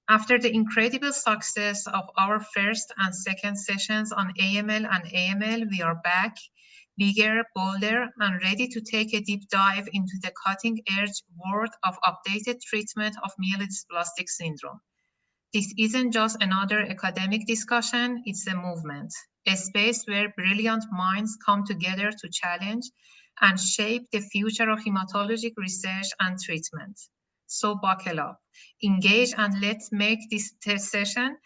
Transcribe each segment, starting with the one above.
After the incredible success of our first and second sessions on AML and AML, we are back, bigger, bolder, and ready to take a deep dive into the cutting-edge world of updated treatment of myelodysplastic syndrome. This isn't just another academic discussion, it's a movement, a space where brilliant minds come together to challenge and shape the future of hematologic research and treatment. So buckle up, engage, and let's make this session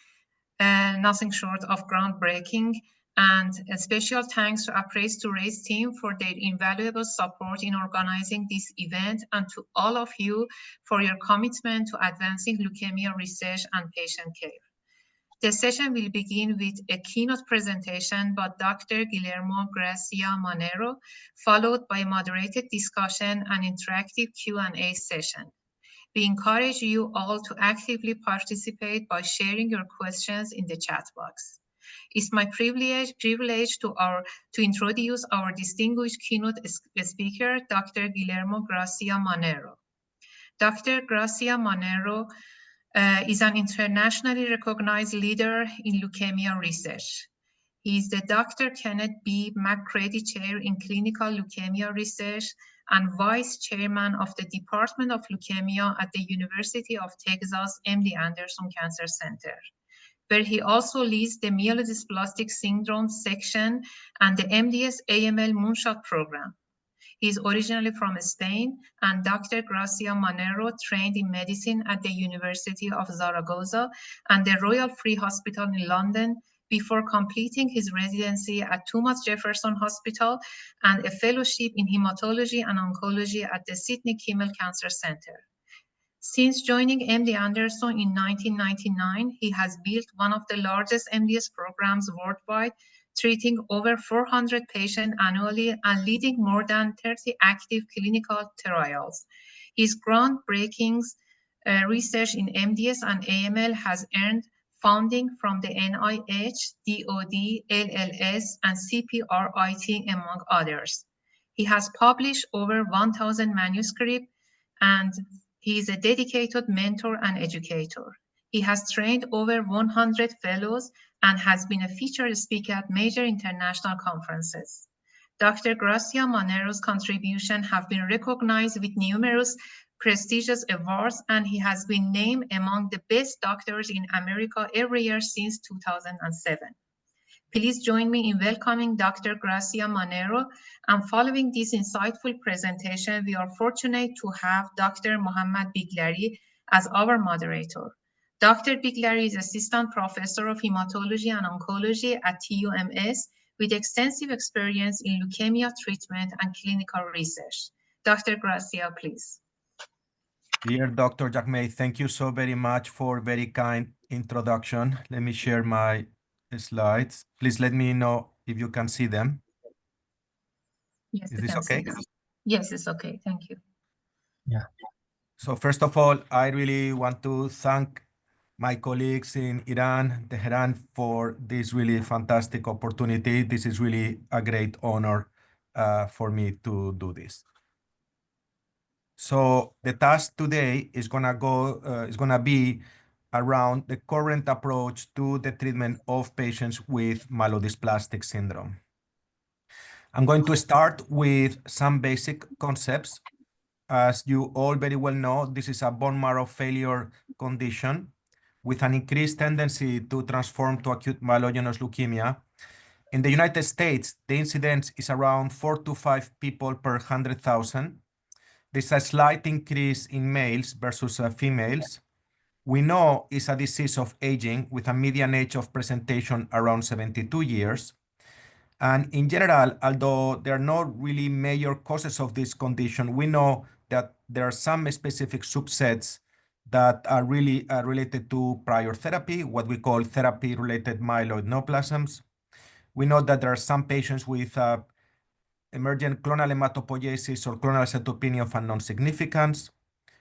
nothing short of groundbreaking. And a special thanks to Appraise to Raise team for their invaluable support in organizing this event, and to all of you for your commitment to advancing leukemia research and patient care. The session will begin with a keynote presentation by Dr. Guillermo Garcia Monero, followed by a moderated discussion and interactive Q&A session. We encourage you all to actively participate by sharing your questions in the chat box. It's my privilege to introduce our distinguished keynote speaker, Dr. Guillermo Garcia Monero. Dr. Garcia Monero is an internationally recognized leader in leukemia research. He is the Dr. Kenneth B. McCready Chair in Clinical Leukemia Research and Vice Chairman of the Department of Leukemia at the University of Texas MD Anderson Cancer Center, where he also leads the myelodysplastic syndrome section and the MDS AML Moonshot program. He is originally from Spain, and Dr. Garcia Monero trained in medicine at the University of Zaragoza and the Royal Free Hospital in London before completing his residency at Thomas Jefferson Hospital and a fellowship in hematology and oncology at the Sidney Kimmel Cancer Center. Since joining MD Anderson in 1999, he has built one of the largest MDS programs worldwide, treating over 400 patients annually and leading more than 30 active clinical trials. His groundbreaking research in MDS and AML has earned funding from the NIH, DOD, LLS, and CPRIT, among others. He has published over 1,000 manuscripts, and he is a dedicated mentor and educator. He has trained over 100 fellows and has been a featured speaker at major international conferences. Dr. Garcia Monero's contributions have been recognized with numerous prestigious awards, and he has been named among the best doctors in America every year since 2007. Please join me in welcoming Dr. Garcia Monero. And following this insightful presentation, we are fortunate to have Dr. Mohammad Biglari as our moderator. Dr. Biglari is Assistant Professor of Hematology and Oncology at TUMS with extensive experience in leukemia treatment and clinical research. Dr. Garcia, please. Dear Dr. Yaghmaie, thank you so very much for very kind introduction. Let me share my slides. Please let me know if you can see them. Yes, is this okay? Yes, it's okay. Thank you. Yeah. So first of all, I really want to thank my colleagues in Iran, Tehran, for this really fantastic opportunity. This is really a great honor for me to do this. So the task today is gonna be around the current approach to the treatment of patients with myelodysplastic syndrome. I'm going to start with some basic concepts. As you all very well know, this is a bone marrow failure condition with an increased tendency to transform to acute myelogenous leukemia. In the United States, the incidence is around 4 to 5 people per 100,000. There's a slight increase in males versus females. We know it's a disease of aging with a median age of presentation around 72 years. And in general, although there are no really major causes of this condition, we know that there are some specific subsets that are really related to prior therapy, what we call therapy-related myeloid neoplasms. We know that there are some patients with emergent clonal hematopoiesis or clonal cytopenia of unknown significance.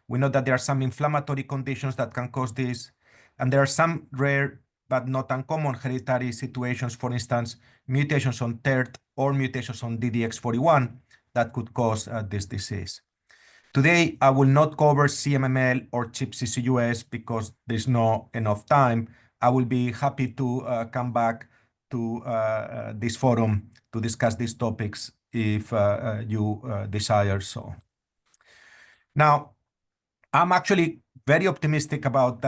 We know that there are some inflammatory conditions that can cause this, and there are some rare but not uncommon hereditary situations, for instance, mutations on TERT or mutations on DDX41 that could cause this disease. Today, I will not cover CMML or CHIP-CCUS because there's not enough time. I will be happy to come back to this forum to discuss these topics if you desire so. Now, I'm actually very optimistic about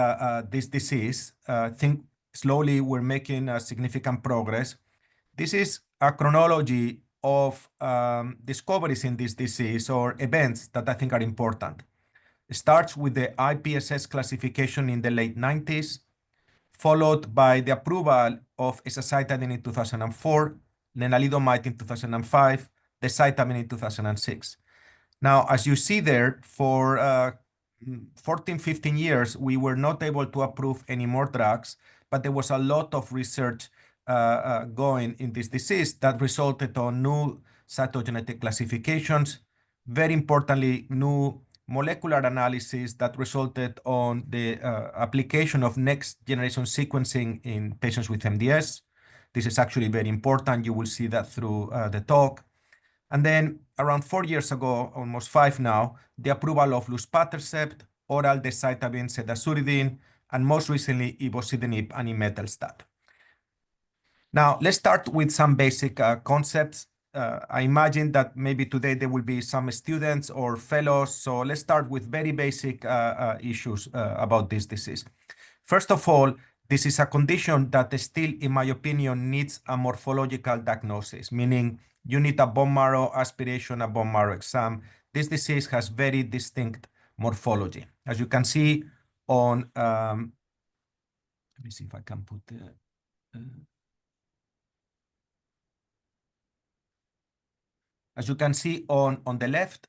this disease. I think slowly we're making significant progress. This is a chronology of discoveries in this disease or events that I think are important. It starts with the IPSS classification in the late 90s, followed by the approval of azacitidine in 2004, lenalidomide in 2005, decitabine in 2006. Now, as you see there, for 14, 15 years, we were not able to approve any more drugs, but there was a lot of research going in this disease that resulted on new cytogenetic classifications, very importantly, new molecular analysis that resulted on the application of next generation sequencing in patients with MDS. This is actually very important. You will see that through the talk. And then around 4 years ago, almost 5 now, the approval of luspatercept, oral decitabine, cedazuridine, and most recently, ivosidenib and imetelstat. Now, let's start with some basic concepts. I imagine that maybe today there will be some students or fellows, so let's start with very basic issues about this disease. First of all, this is a condition that still, in my opinion, needs a morphological diagnosis, meaning you need a bone marrow aspiration, a bone marrow exam. This disease has very distinct morphology. As you can see on, let me see if I can put the, as you can see on the left,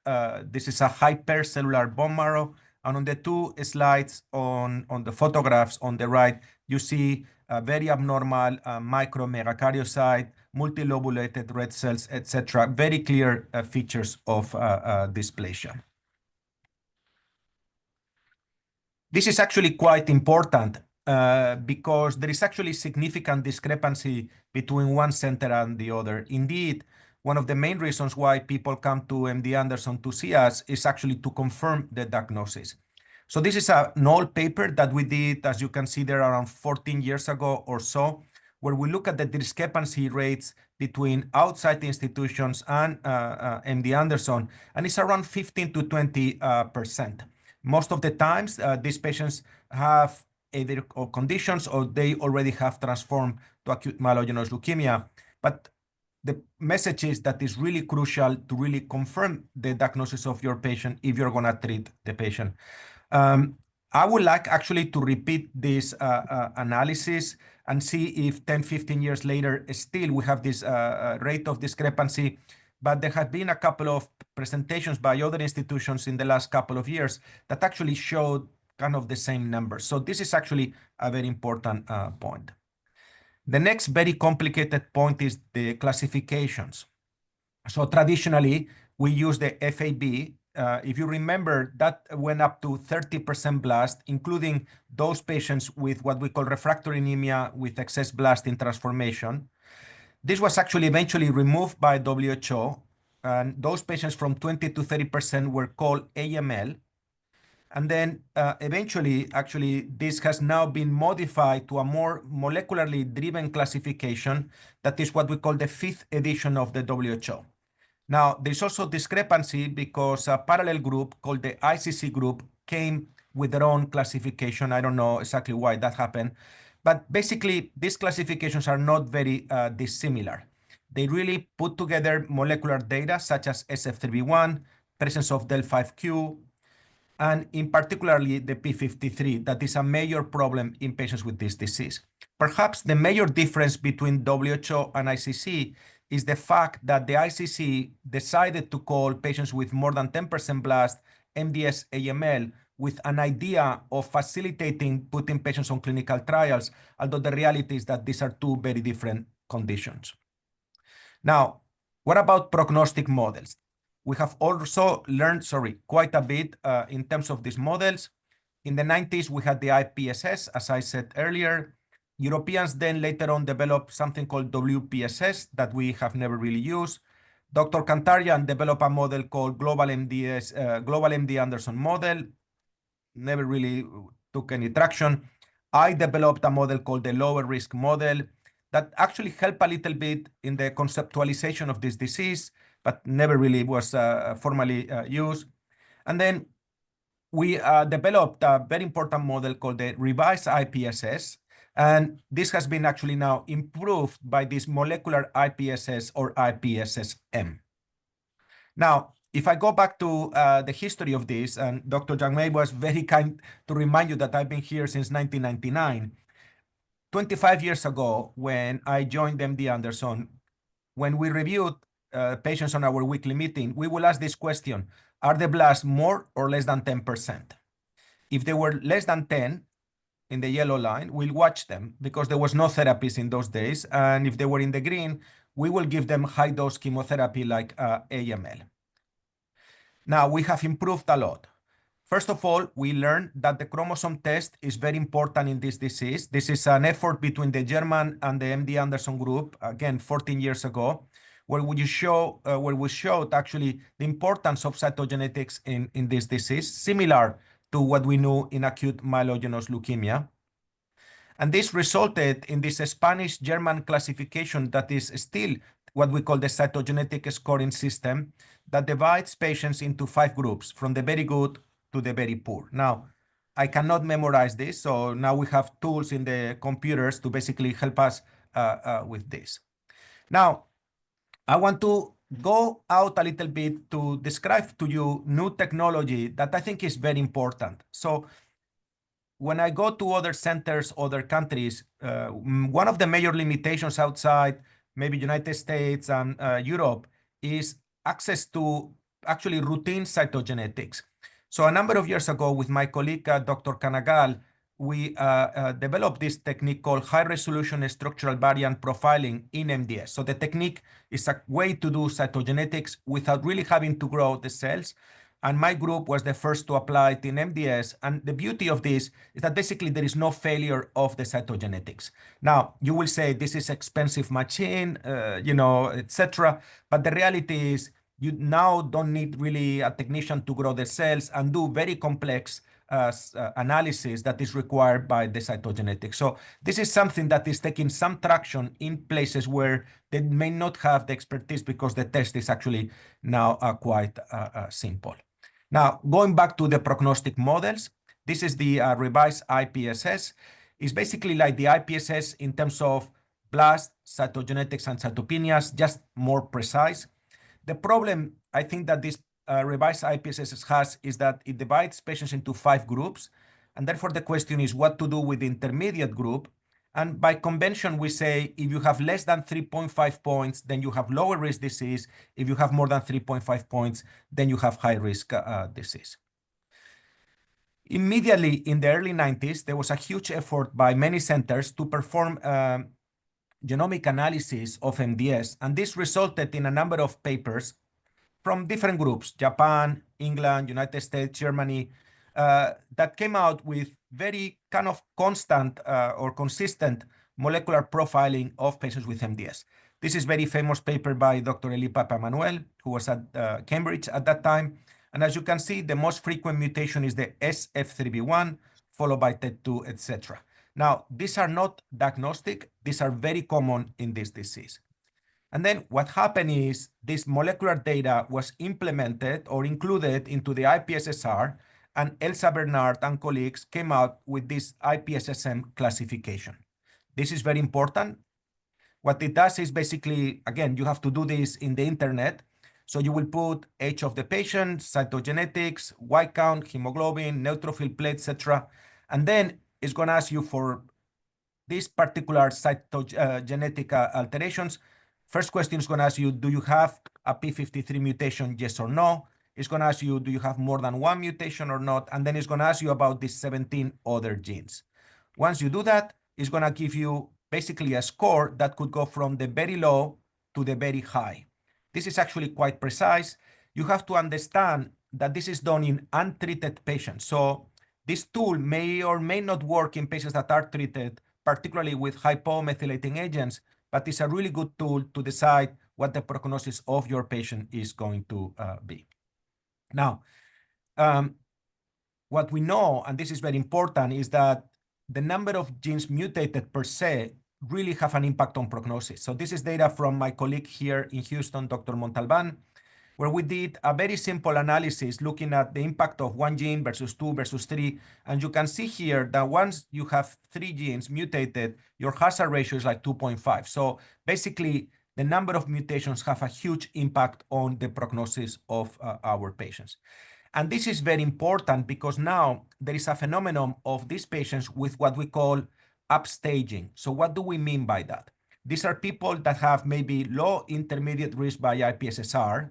this is a hypercellular bone marrow. And on the two slides on the photographs on the right, you see a very abnormal micromegakaryocyte, multilobulated red cells, etc. Very clear features of dysplasia. This is actually quite important because there is actually significant discrepancy between one center and the other. Indeed, one of the main reasons why people come to MD Anderson to see us is actually to confirm the diagnosis. So this is an old paper that we did, as you can see there, around 14 years ago or so, where we look at the discrepancy rates between outside institutions and MD Anderson, and it's around 15 to 20%. Most of the times, these patients have either conditions or they already have transformed to acute myelogenous leukemia. But the message is that it's really crucial to really confirm the diagnosis of your patient if you're going to treat the patient. I would like actually to repeat this analysis and see if 10, 15 years later, still we have this rate of discrepancy. But there have been a couple of presentations by other institutions in the last couple of years that actually showed kind of the same numbers. So this is actually a very important point. The next very complicated point is the classifications. So traditionally, we use the FAB. If you remember, that went up to 30% blast, including those patients with what we call refractory anemia with excess blast in transformation. This was actually eventually removed by WHO, and those patients from 20 to 30% were called AML. And then eventually, actually, this has now been modified to a more molecularly driven classification that is what we call the 5th edition of the WHO. Now, there's also discrepancy because a parallel group called the ICC group came with their own classification. I don't know exactly why that happened. But basically, these classifications are not very dissimilar. They really put together molecular data such as SF3B1, presence of del5Q, and in particularly the P53, that is a major problem in patients with this disease. Perhaps the major difference between WHO and ICC is the fact that the ICC decided to call patients with more than 10% blast MDS AML with an idea of facilitating putting patients on clinical trials, although the reality is that these are two very different conditions. Now, what about prognostic models? We have also learned, quite a bit in terms of these models. In the 90s, we had the IPSS, as I said earlier. Europeans then later on developed something called WPSS that we have never really used. Dr. Kantarian developed a model called Global MDS, Global MD Anderson model. Never really took any traction. I developed a model called the lower risk model that actually helped a little bit in the conceptualization of this disease, but never really was formally used. And then we developed a very important model called the revised IPSS. And this has been actually now improved by this molecular IPSS or IPSS-M. Now, if I go back to the history of this, and Dr. Yaghmaie was very kind to remind you that I've been here since 1999. 25 years ago, when I joined MD Anderson, when we reviewed patients on our weekly meeting, we will ask this question: are the blasts more or less than 10%? If they were less than 10, in the yellow line, we'll watch them because there was no therapies in those days. And if they were in the green, we will give them high dose chemotherapy like AML. Now, we have improved a lot. First of all, we learned that the chromosome test is very important in this disease. This is an effort between the German and the MD Anderson group, again, 14 years ago, where we showed actually the importance of cytogenetics in this disease, similar to what we knew in acute myelogenous leukemia. And this resulted in this Spanish-German classification that is still what we call the cytogenetic scoring system that divides patients into 5 groups, from the very good to the very poor. Now, I cannot memorize this, so now we have tools in the computers to basically help us with this. Now, I want to go out a little bit to describe to you new technology that I think is very important. So when I go to other centers, other countries, one of the major limitations outside maybe United States and Europe is access to actually routine cytogenetics. So a number of years ago with my colleague, Dr. Kanagal, we developed this technique called high-resolution structural variant profiling in MDS. So the technique is a way to do cytogenetics without really having to grow the cells. And my group was the first to apply it in MDS. And the beauty of this is that basically there is no failure of the cytogenetics. Now, you will say this is expensive machine, etc. But the reality is you now don't need really a technician to grow the cells and do very complex analysis that is required by the cytogenetics. So this is something that is taking some traction in places where they may not have the expertise because the test is actually now quite simple. Now, going back to the prognostic models, this is the revised IPSS. It's basically like the IPSS in terms of blast, cytogenetics, and cytopenias, just more precise. The problem I think that this revised IPSS has is that it divides patients into 5 groups. And therefore, the question is what to do with the intermediate group. And by convention, we say if you have less than 3.5 points, then you have lower risk disease. If you have more than 3.5 points, then you have high risk disease. Immediately in the early 90s, there was a huge effort by many centers to perform genomic analysis of MDS. And this resulted in a number of papers from different groups, Japan, England, United States, Germany, that came out with very kind of constant or consistent molecular profiling of patients with MDS. This is a very famous paper by Dr. Eli Papa-Manuel, who was at Cambridge at that time. And as you can see, the most frequent mutation is the SF3B1, followed by TET2, etc. Now, these are not diagnostic. These are very common in this disease. And then what happened is this molecular data was implemented or included into the IPSSR, and Elsa Bernard and colleagues came out with this IPSSM classification. This is very important. What it does is basically, again, you have to do this in the internet. So you will put age of the patient, cytogenetics, white count, hemoglobin, neutrophil plate, etc. And then it's going to ask you for these particular cytogenetic alterations. First question is going to ask you, do you have a P53 mutation, yes or no? It's going to ask you, do you have more than 1 mutation or not? And then it's going to ask you about these 17 other genes. Once you do that, it's going to give you basically a score that could go from the very low to the very high. This is actually quite precise. You have to understand that this is done in untreated patients. So this tool may or may not work in patients that are treated, particularly with hypomethylating agents, but it's a really good tool to decide what the prognosis of your patient is going to be. Now, what we know, and this is very important, is that the number of genes mutated per se really have an impact on prognosis. So this is data from my colleague here in Houston, Dr. Montalban, where we did a very simple analysis looking at the impact of one gene versus two versus three. And you can see here that once you have three genes mutated, your hazard ratio is like 2.5. So basically, the number of mutations have a huge impact on the prognosis of our patients. And this is very important because now there is a phenomenon of these patients with what we call upstaging. So what do we mean by that? These are people that have maybe low intermediate risk by IPSSR,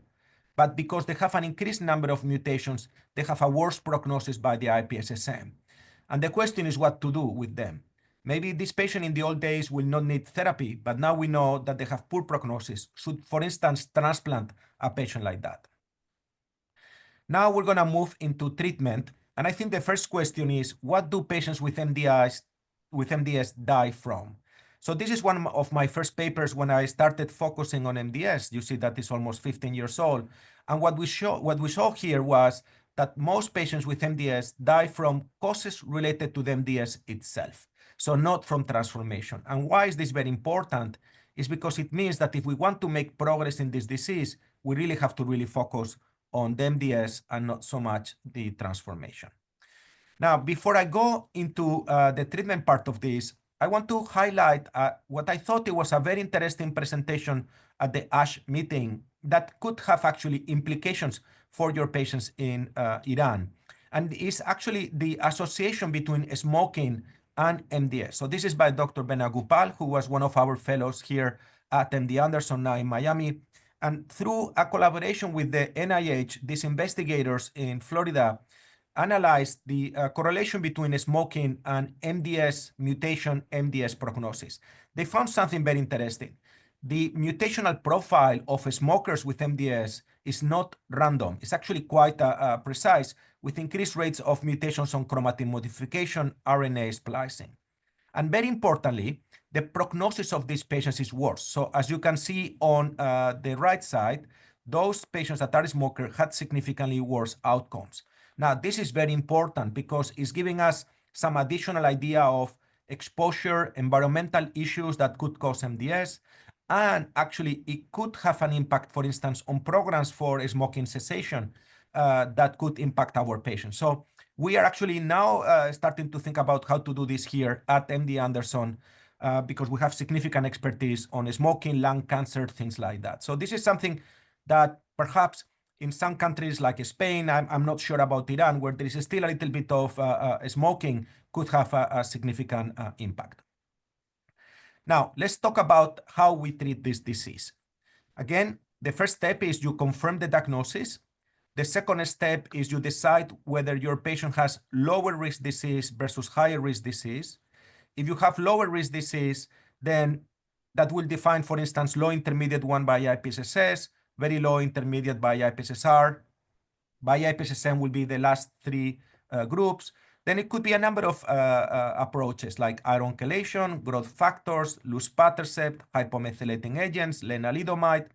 but because they have an increased number of mutations, they have a worse prognosis by the IPSSM. And the question is what to do with them. Maybe this patient in the old days will not need therapy, but now we know that they have poor prognosis. Should, for instance, transplant a patient like that? Now we're going to move into treatment. And I think the first question is, what do patients with MDS die from? So this is one of my first papers when I started focusing on MDS. You see that it's almost 15 years old. And what we saw here was that most patients with MDS die from causes related to the MDS itself, so not from transformation. And why is this very important? Is because it means that if we want to make progress in this disease, we really have to really focus on the MDS and not so much the transformation. Now, before I go into the treatment part of this, I want to highlight what I thought it was a very interesting presentation at the ASH meeting that could have actually implications for your patients in Iran. And it's actually the association between smoking and MDS. So this is by Dr. Benagupal, who was one of our fellows here at MD Anderson now in Miami. And through a collaboration with the NIH, these investigators in Florida analyzed the correlation between smoking and MDS mutation, MDS prognosis. They found something very interesting. The mutational profile of smokers with MDS is not random. It's actually quite precise, with increased rates of mutations on chromatin modification, RNA splicing. And very importantly, the prognosis of these patients is worse. So as you can see on the right side, those patients that are smokers had significantly worse outcomes. Now, this is very important because it's giving us some additional idea of exposure, environmental issues that could cause MDS, and actually it could have an impact, for instance, on programs for smoking cessation that could impact our patients. So we are actually now starting to think about how to do this here at MD Anderson because we have significant expertise on smoking, lung cancer, things like that. So this is something that perhaps in some countries like Spain, I'm not sure about Iran, where there is still a little bit of smoking, could have a significant impact. Now, let's talk about how we treat this disease. Again, the first step is you confirm the diagnosis. The second step is you decide whether your patient has lower risk disease versus higher risk disease. If you have lower risk disease, then that will define, for instance, low intermediate 1 by IPSS, very low intermediate by IPSSR. By IPSSM will be the last three groups. Then it could be a number of approaches like iron chelation, growth factors, luspatercept, hypomethylating agents, lenalidomide.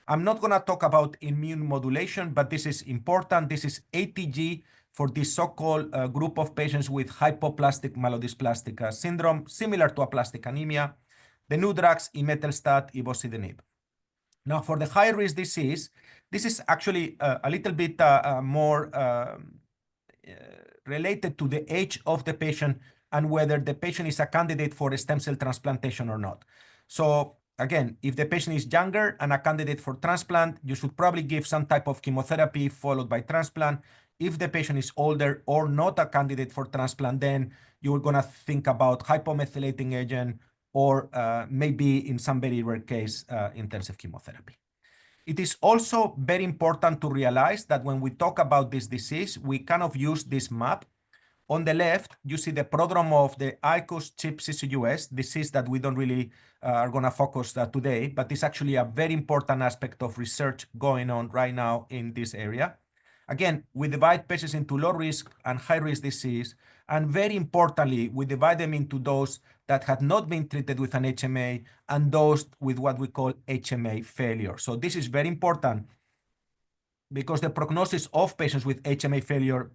I'm not going to talk about immune modulation, but this is important. This is ATG for this so-called group of patients with hypoplastic myelodysplastic syndrome, similar to aplastic anemia. The new drugs, imetelstat, ivosidenib. Now, for the high-risk disease, this is actually a little bit more related to the age of the patient and whether the patient is a candidate for a stem cell transplantation or not. So again, if the patient is younger and a candidate for transplant, you should probably give some type of chemotherapy followed by transplant. If the patient is older or not a candidate for transplant, then you're going to think about hypomethylating agent or maybe in some very rare case, intensive chemotherapy. It is also very important to realize that when we talk about this disease, we kind of use this map. On the left, you see the prodrome of the ICOS CHIP CCUS disease that we don't really are going to focus today, but it's actually a very important aspect of research going on right now in this area. Again, we divide patients into low risk and high risk disease, And very importantly, we divide them into those that had not been treated with an HMA and those with what we call HMA failure. So this is very important because the prognosis of patients with HMA failure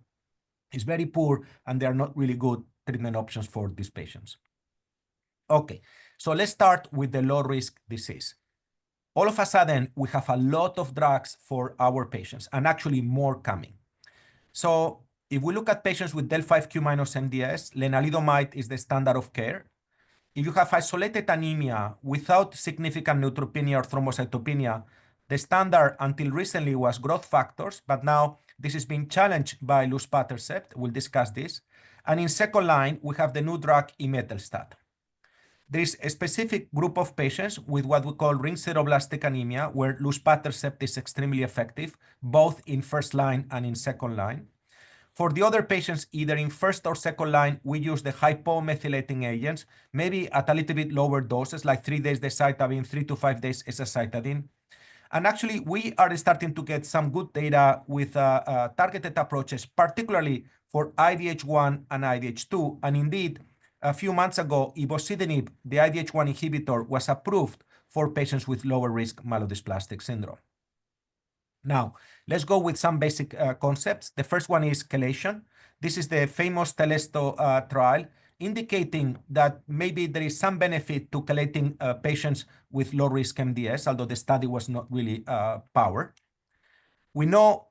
is very poor, and they are not really good treatment options for these patients. Okay, so let's start with the low-risk disease. All of a sudden, we have a lot of drugs for our patients, and actually more coming. So if we look at patients with del(5q) minus MDS, lenalidomide is the standard of care. If you have isolated anemia without significant neutropenia or thrombocytopenia, the standard until recently was growth factors, but now this is being challenged by luspatercept. We'll discuss this. And in second line, we have the new drug imetelstat. There is a specific group of patients with what we call ring sideroblastic anemia, where luspatercept is extremely effective, both in first line and in second line. For the other patients, either in first or second line, we use the hypomethylating agents, maybe at a little bit lower doses, like 3 days decitabine, 3 to 5 days azacitidine. And actually, we are starting to get some good data with targeted approaches, particularly for IDH1 and IDH2. And indeed, a few months ago, ivosidenib, the IDH1 inhibitor, was approved for patients with lower risk myelodysplastic syndrome. Now, let's go with some basic concepts. The first one is chelation. This is the famous Telesto trial, indicating that maybe there is some benefit to chelating patients with low-risk MDS, although the study was not really powered. We know,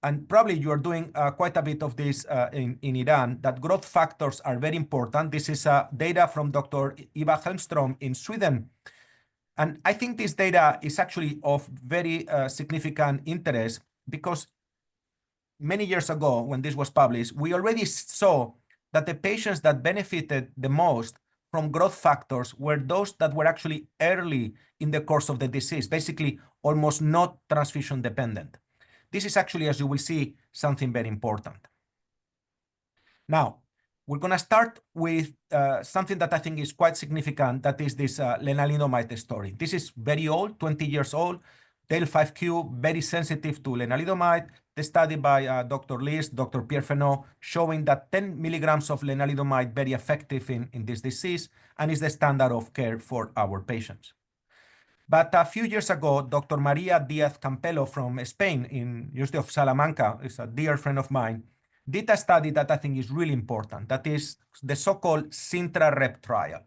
and probably you are doing quite a bit of this in Iran, that growth factors are very important. This is data from Dr. Eva Helmström in Sweden. And I think this data is actually of very significant interest because many years ago, when this was published, we already saw that the patients that benefited the most from growth factors were those that were actually early in the course of the disease, basically almost not transfusion dependent. This is actually, as you will see, something very important. Now, we're going to start with something that I think is quite significant, that is this lenalidomide story. This is very old, 20 years old. del(5q), very sensitive to lenalidomide. The study by Dr. List, Dr. Pierre Fenot, showing that 10 milligrams of lenalidomide very effective in this disease and is the standard of care for our patients. But a few years ago, Dr. Maria Diaz Campello from Spain, in University of Salamanca, is a dear friend of mine, did a study that I think is really important. That is the so-called Sintra-REP trial.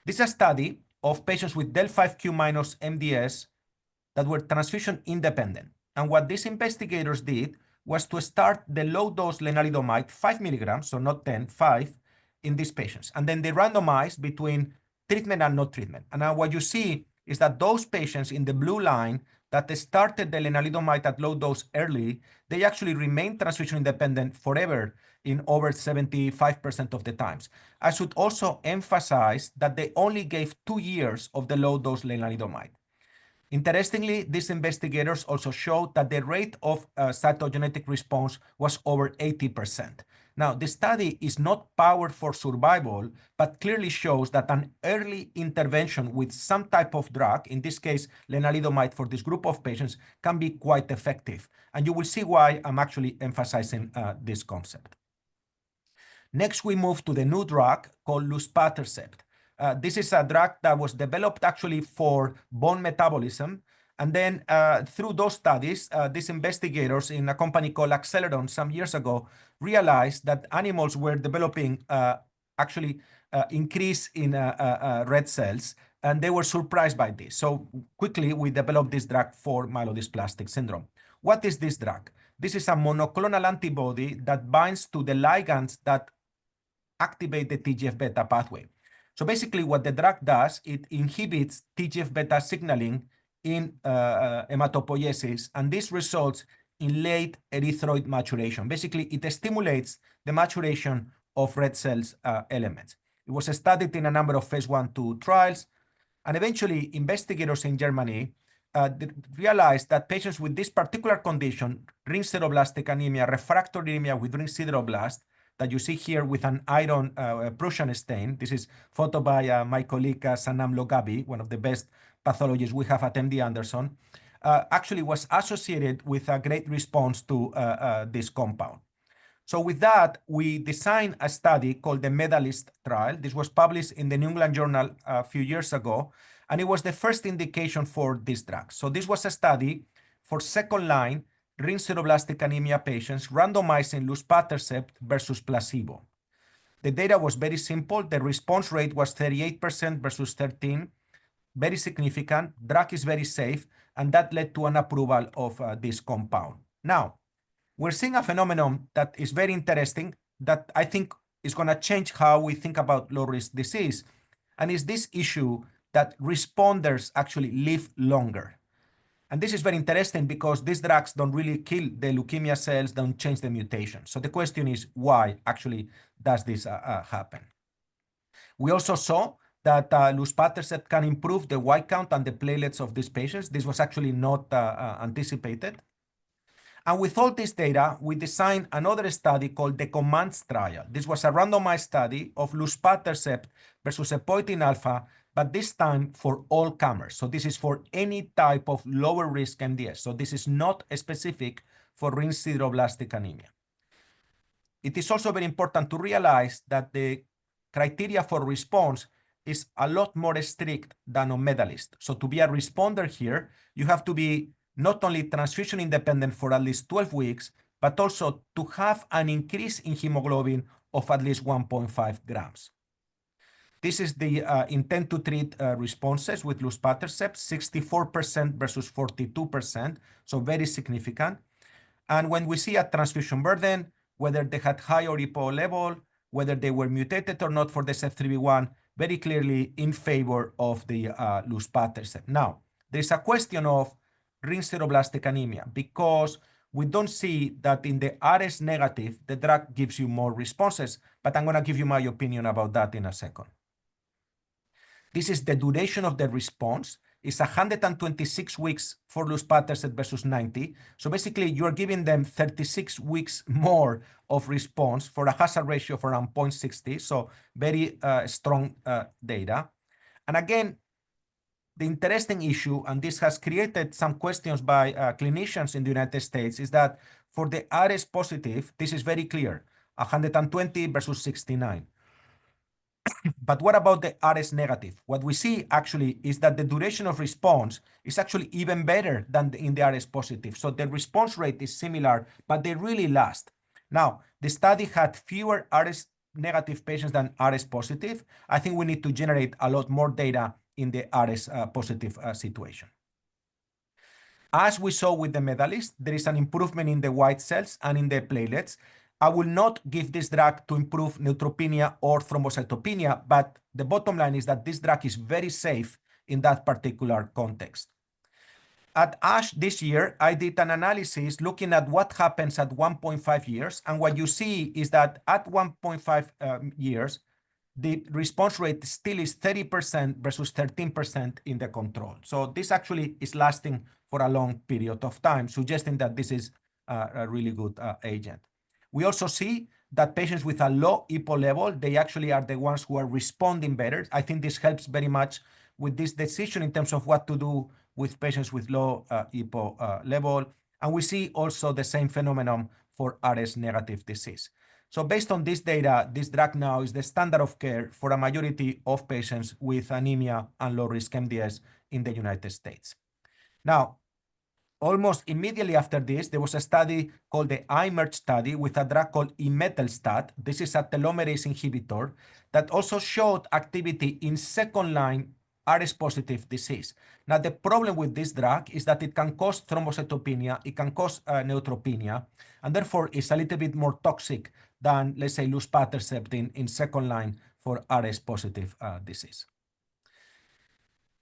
This is a study of patients with del(5q) minus MDS that were transfusion independent. And what these investigators did was to start the low-dose lenalidomide, 5 milligrams, so not 10, 5, in these patients. And then they randomized between treatment and no treatment. And now what you see is that those patients in the blue line that started the lenalidomide at low dose early, they actually remained transfusion independent forever in over 75% of the times. I should also emphasize that they only gave 2 years of the low dose lenalidomide. Interestingly, these investigators also showed that the rate of cytogenetic response was over 80%. Now, the study is not powered for survival, but clearly shows that an early intervention with some type of drug, in this case, lenalidomide for this group of patients, can be quite effective. And you will see why I'm actually emphasizing this concept. Next, we move to the new drug called luspatercept. This is a drug that was developed actually for bone metabolism. And then through those studies, these investigators in a company called Acceleron some years ago realized that animals were developing increase in red cells, and they were surprised by this. So quickly, we developed this drug for myelodysplastic syndrome. What is this drug? This is a monoclonal antibody that binds to the ligands that activate the TGF-beta pathway. So basically what the drug does, it inhibits TGF-beta signaling in hematopoiesis, and this results in late erythroid maturation. Basically, it stimulates the maturation of red cells elements. It was studied in a number of phase 1-2 trials, and eventually investigators in Germany realized that patients with this particular condition, ring sideroblastic anemia, refractory anemia with ring sideroblast, that you see here with an iron Prussian stain. This is photo by my colleague Sanam Logabi, one of the best pathologists we have at MD Anderson, actually was associated with a great response to this compound. So with that, we designed a study called the Medalist trial. This was published in the New England Journal a few years ago, and it was the first indication for this drug. So this was a study for second-line ring sideroblastic anemia patients randomizing luspatercept versus placebo. The data was very simple. The response rate was 38% versus 13%, very significant. Drug is very safe, and that led to an approval of this compound. Now, we're seeing a phenomenon that is very interesting that I think is going to change how we think about low-risk disease, and is this issue that responders actually live longer. And this is very interesting because these drugs don't really kill the leukemia cells, don't change the mutation. So the question is, why actually does this happen? We also saw that luspatercept can improve the white count and the platelets of these patients. This was actually not anticipated. And with all this data, we designed another study called the COMMANDS trial. This was a randomized study of luspatercept versus epoetin alpha, but this time for all comers. So this is for any type of lower risk MDS. So this is not specific for ring sideroblastic anemia. It is also very important to realize that the criteria for response is a lot more strict than on Medalist. So to be a responder here, you have to be not only transfusion independent for at least 12 weeks, but also to have an increase in hemoglobin of at least 1.5 grams. This is the intent to treat responses with luspatercept, 64% versus 42%, so very significant. And when we see a transfusion burden, whether they had high or EPO level, whether they were mutated or not for the CEF3B1, very clearly in favor of the luspatercept. Now, there's a question of ring sideroblastic anemia because we don't see that in the RS negative, the drug gives you more responses, but I'm going to give you my opinion about that in a second. This is the duration of the response. It's 126 weeks for luspatercept versus 90. So basically, you're giving them 36 weeks more of response for a hazard ratio of around 0.60. So very strong data. And again, the interesting issue, and this has created some questions by clinicians in the United States, is that for the RS positive, this is very clear, 120 versus 69. But what about the RS negative? What we see actually is that the duration of response is actually even better than in the RS positive. So the response rate is similar, but they really last. Now, the study had fewer RS negative patients than RS positive. I think we need to generate a lot more data in the RS positive situation. As we saw with the Medalist, there is an improvement in the white cells and in the platelets. I will not give this drug to improve neutropenia or thrombocytopenia, but the bottom line is that this drug is very safe in that particular context. At ASH this year, I did an analysis looking at what happens at 1.5 years. And what you see is that at 1.5 years, the response rate still is 30% versus 13% in the control. So this actually is lasting for a long period of time, suggesting that this is a really good agent. We also see that patients with a low EPO level, they actually are the ones who are responding better. I think this helps very much with this decision in terms of what to do with patients with low EPO level. And we see also the same phenomenon for RS negative disease. So based on this data, this drug now is the standard of care for a majority of patients with anemia and low-risk MDS in the United States. Now, almost immediately after this, there was a study called the IMerge study with a drug called imetelstat. This is a telomerase inhibitor that also showed activity in second-line RS-positive disease. Now, the problem with this drug is that it can cause thrombocytopenia, it can cause neutropenia, and therefore is a little bit more toxic than, let's say, luspatercept in second-line for RS-positive disease.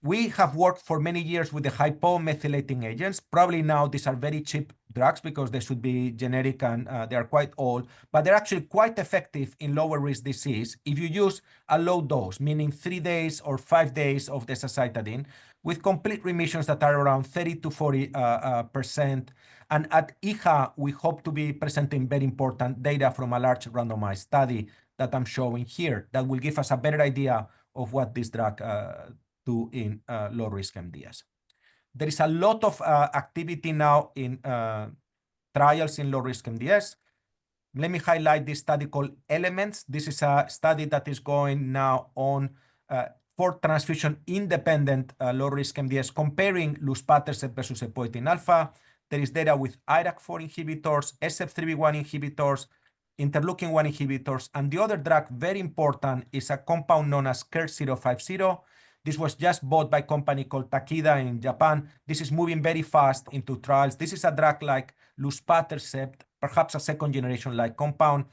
We have worked for many years with the hypomethylating agents. Probably now these are very cheap drugs because they should be generic and they are quite old, but they're actually quite effective in lower risk disease if you use a low dose, meaning 3 days or 5 days of desacitidine with complete remissions that are around 30 to 40%. And at EHA, we hope to be presenting very important data from a large randomized study that I'm showing here that will give us a better idea of what this drug do in low-risk MDS. There is a lot of activity now in trials in low-risk MDS. Let me highlight this study called Elements. This is a study that is going now on for transfusion-independent low-risk MDS, comparing luspatercept versus epoetin alpha. There is data with IRAK4 inhibitors, SF3B1 inhibitors, interleukin-1 inhibitors, and the other drug, very important, is a compound known as KER-050. This was just bought by a company called Takeda in Japan. This is moving very fast into trials. This is a drug like luspatercept, perhaps a second-generation like compound.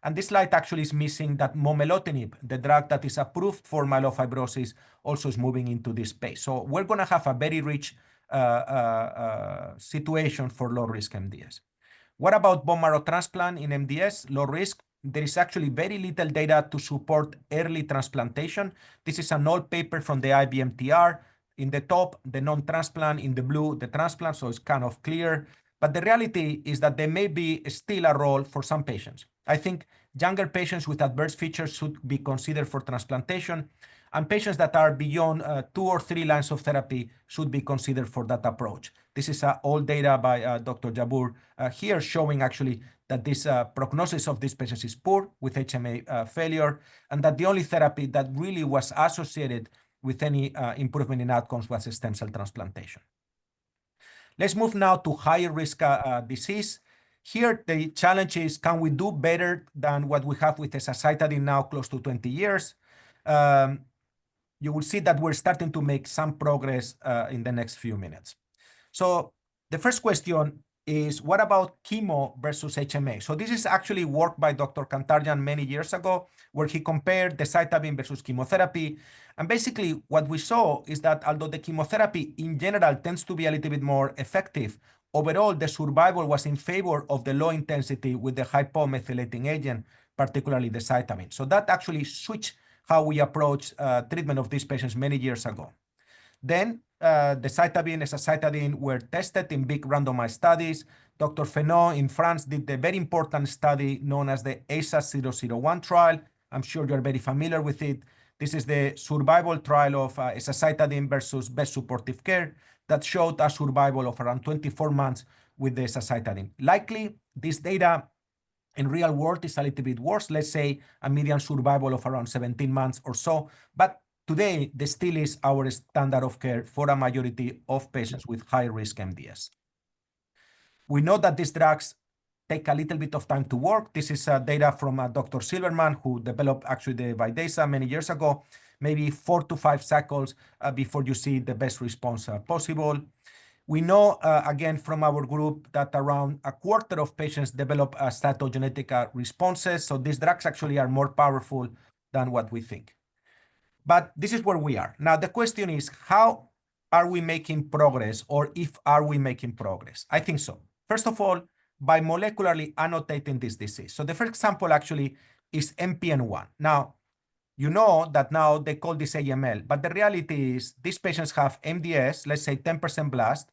And this slide actually is missing that momelotinib, the drug that is approved for myelofibrosis, also is moving into this space. So we're going to have a very rich situation for low-risk MDS. What about bone marrow transplant in MDS, low risk? There is actually very little data to support early transplantation. This is an old paper from the IBMTR. In the top, the non-transplant, in the blue, the transplant, so it's kind of clear. But the reality is that there may be still a role for some patients. I think younger patients with adverse features should be considered for transplantation, and patients that are beyond 2 or 3 lines of therapy should be considered for that approach. This is all data by Dr. Jabbour here showing actually that this prognosis of these patients is poor with HMA failure, and that the only therapy that really was associated with any improvement in outcomes was a stem cell transplantation. Let's move now to higher risk disease. Here, the challenge is, can we do better than what we have with azacitidine now close to 20 years? You will see that we're starting to make some progress in the next few minutes. So the first question is, what about chemo versus HMA? So this is actually work by Dr. Kantarjan many years ago, where he compared decitabine versus chemotherapy. And basically what we saw is that although the chemotherapy in general tends to be a little bit more effective, overall the survival was in favor of the low intensity with the hypomethylating agent, particularly the decitabine. So that actually switched how we approach treatment of these patients many years ago. Then the decitabine, azacitidine were tested in big randomized studies. Dr. Fenot in France did the very important study known as the ASA001 trial. I'm sure you're very familiar with it. This is the survival trial of azacitidine versus best supportive care that showed a survival of around 24 months with the azacitidine. Likely, this data in real world is a little bit worse. Let's say a median survival of around 17 months or so. But today, this still is our standard of care for a majority of patients with high-risk MDS. We know that these drugs take a little bit of time to work. This is data from Dr. Silverman, who developed actually the Videsa many years ago, maybe 4 to 5 cycles before you see the best response possible. We know, again, from our group that around a quarter of patients develop cytogenetic responses. So these drugs actually are more powerful than what we think. But this is where we are. Now, the question is, how are we making progress, or if are we making progress? I think so. First of all, by molecularly annotating this disease. So the first example actually is MPN1. Now, you know that now they call this AML, but the reality is these patients have MDS, let's say 10% blast,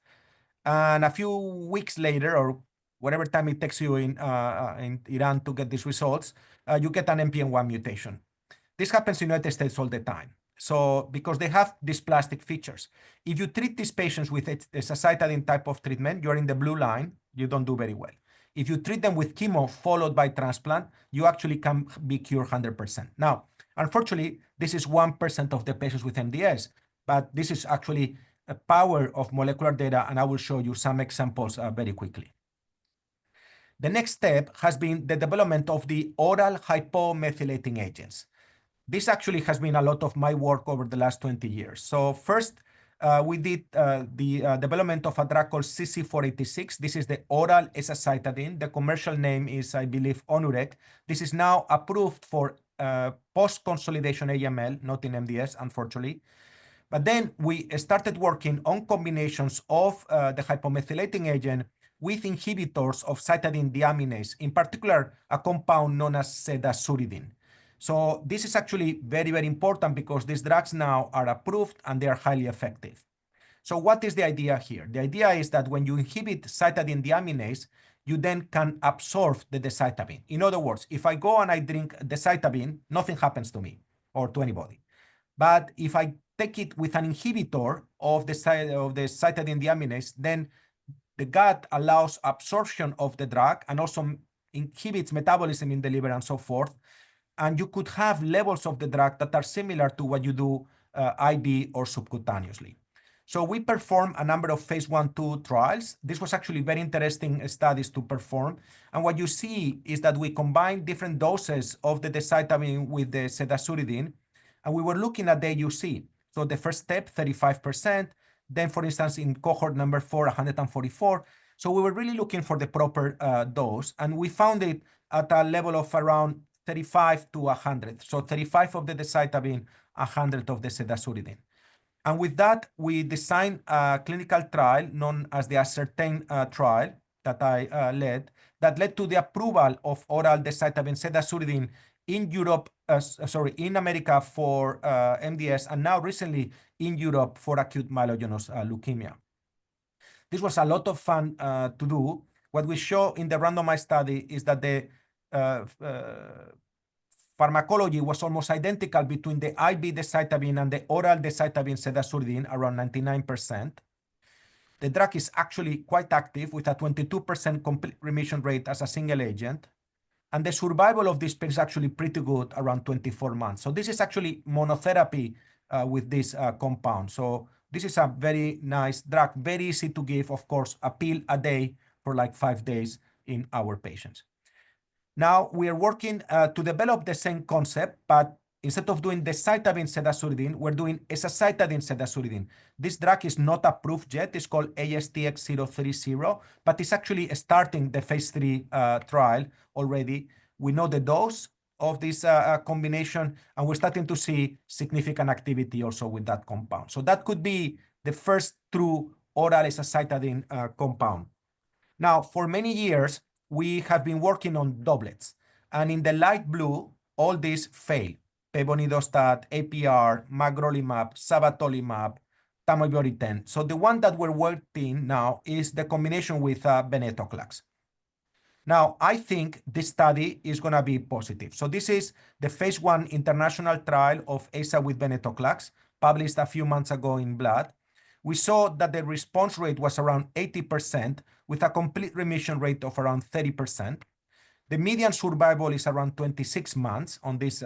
and a few weeks later, or whatever time it takes you in Iran to get these results, you get an MPN1 mutation. This happens in the United States all the time. So because they have these plastic features. If you treat these patients with a azacitidine type of treatment, you're in the blue line, you don't do very well. If you treat them with chemo followed by transplant, you actually can be cured 100%. Now, unfortunately, this is 1% of the patients with MDS, but this is actually a power of molecular data, and I will show you some examples very quickly. The next step has been the development of the oral hypomethylating agents. This actually has been a lot of my work over the last 20 years. So first, we did the development of a drug called CC486. This is the oral azacitidine. The commercial name is, I believe, Onureg. This is now approved for post-consolidation AML, not in MDS, unfortunately. But then we started working on combinations of the hypomethylating agent with inhibitors of cytidine deaminase, in particular, a compound known as cedazuridine. So this is actually very, very important because these drugs now are approved and they are highly effective. So what is the idea here? The idea is that when you inhibit cytidine deaminase, you then can absorb the decitabine. In other words, if I go and I drink decitabine, nothing happens to me or to anybody. But if I take it with an inhibitor of the cytidine deaminase, then the gut allows absorption of the drug and also inhibits metabolism in the liver and so forth. And you could have levels of the drug that are similar to what you do IV or subcutaneously. So we performed a number of phase 1/2 trials. This was actually very interesting studies to perform. And what you see is that we combine different doses of the decitabine with the cedazuridine, and we were looking at the AUC. So the first step, 35%. Then, for instance, in cohort number 4, 144. So we were really looking for the proper dose, and we found it at a level of around 35 to 100. So 35 of the decitabine, 100 of the cedazuridine. And with that, we designed a clinical trial known as the Ascertain trial that I led, that led to the approval of oral decitabine cedazuridine in Europe, in America for MDS, and now recently in Europe for acute myelogenous leukemia. This was a lot of fun to do. What we show in the randomized study is that the pharmacology was almost identical between the IV decitabine and the oral decitabine cedazuridine, around 99%. The drug is actually quite active with a 22% complete remission rate as a single agent. And the survival of this patient is actually pretty good, around 24 months. So this is actually monotherapy with this compound. So this is a very nice drug, very easy to give, of course, a pill a day for like 5 days in our patients. Now we are working to develop the same concept, but instead of doing decitabine cedazuridine, we're doing azacitidine cedazuridine. This drug is not approved yet. It's called ASTX030, but it's actually starting the phase 3 trial already. We know the dose of this combination, and we're starting to see significant activity also with that compound. So that could be the first true oral azacitidine compound. Now, for many years, we have been working on doublets. And in the light blue, all these fail. Pevonidostat, APR, magrolimab, sabatolimab, tamibarotene. So the one that we're working now is the combination with venetoclax. Now, I think this study is going to be positive. So this is the phase 1 international trial of AZA with venetoclax, published a few months ago in Blood. We saw that the response rate was around 80% with a complete remission rate of around 30%. The median survival is around 26 months on this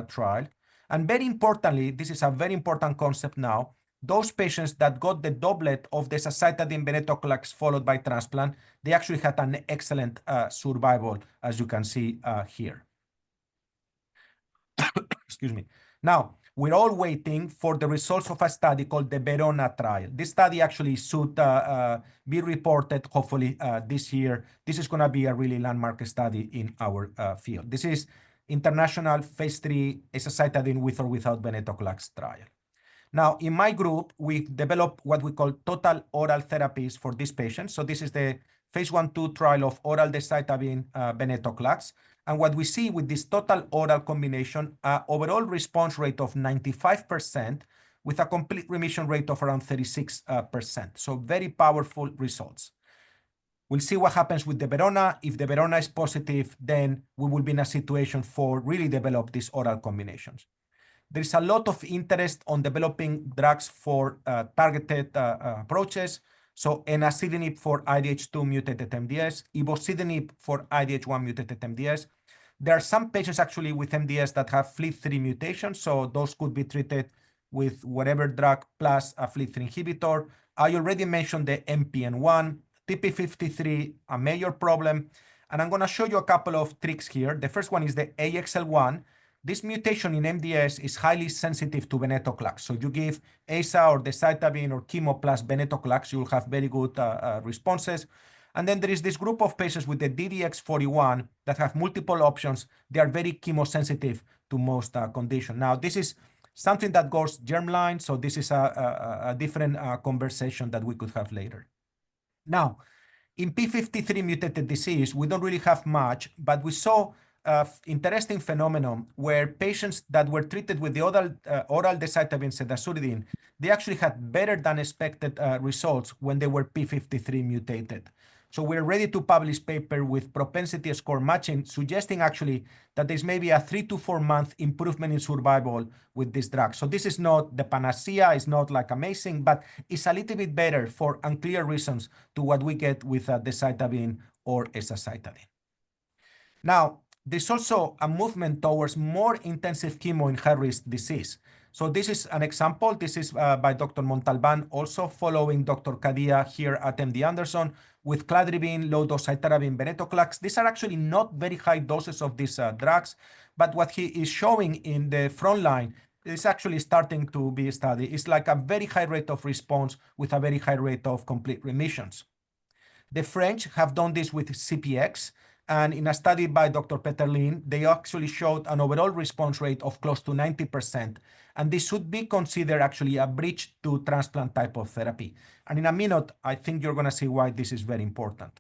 trial. And very importantly, this is a very important concept now, those patients that got the doublet of the azacitidine venetoclax followed by transplant, they actually had an excellent survival, as you can see here. Excuse me. Now, we're all waiting for the results of a study called the Verona trial. This study actually should be reported, hopefully, this year. This is going to be a really landmark study in our field. This is international phase 3 azacitidine with or without venetoclax trial. Now, in my group, we developed what we call total oral therapies for these patients. So this is the phase 1/2 trial of oral decitabine venetoclax. And what we see with this total oral combination, overall response rate of 95% with a complete remission rate of around 36%. So very powerful results. We'll see what happens with the Verona. If the Verona is positive, then we will be in a situation for really develop these oral combinations. There's a lot of interest on developing drugs for targeted approaches. So enasidenib for IDH2 mutated MDS, ivosidenib for IDH1 mutated MDS. There are some patients actually with MDS that have FLT3 mutations, so those could be treated with whatever drug plus a FLT3 inhibitor. I already mentioned the MPN1, TP53, a major problem. And I'm going to show you a couple of tricks here. The first one is the AXL1. This mutation in MDS is highly sensitive to venetoclax. So you give AZA or decitabine or chemo plus venetoclax, you'll have very good responses. And then there is this group of patients with the DDX41 that have multiple options. They are very chemosensitive to most conditions. Now, this is something that goes germline, so this is a different conversation that we could have later. Now, in P53 mutated disease, we don't really have much, but we saw interesting phenomenon where patients that were treated with the oral decitabine cedazuridine, they actually had better than expected results when they were P53 mutated. So we're ready to publish paper with propensity score matching, suggesting actually that there's maybe a 3 to 4 month improvement in survival with this drug. So this is not the panacea, it's not like amazing, but it's a little bit better for unclear reasons to what we get with decitabine or azacitidine. Now, there's also a movement towards more intensive chemo in high-risk disease. So this is an example. This is by Dr. Montalban, also following Dr. Kadia here at MD Anderson with cladribine, low-dose cytarabine, venetoclax. These are actually not very high doses of these drugs, but what he is showing in the front line is actually starting to be studied. It's like a very high rate of response with a very high rate of complete remissions. The French have done this with CPX, and in a study by Dr. Peterlin, they actually showed an overall response rate of close to 90%. And this should be considered actually a bridge to transplant type of therapy. And in a minute, I think you're going to see why this is very important.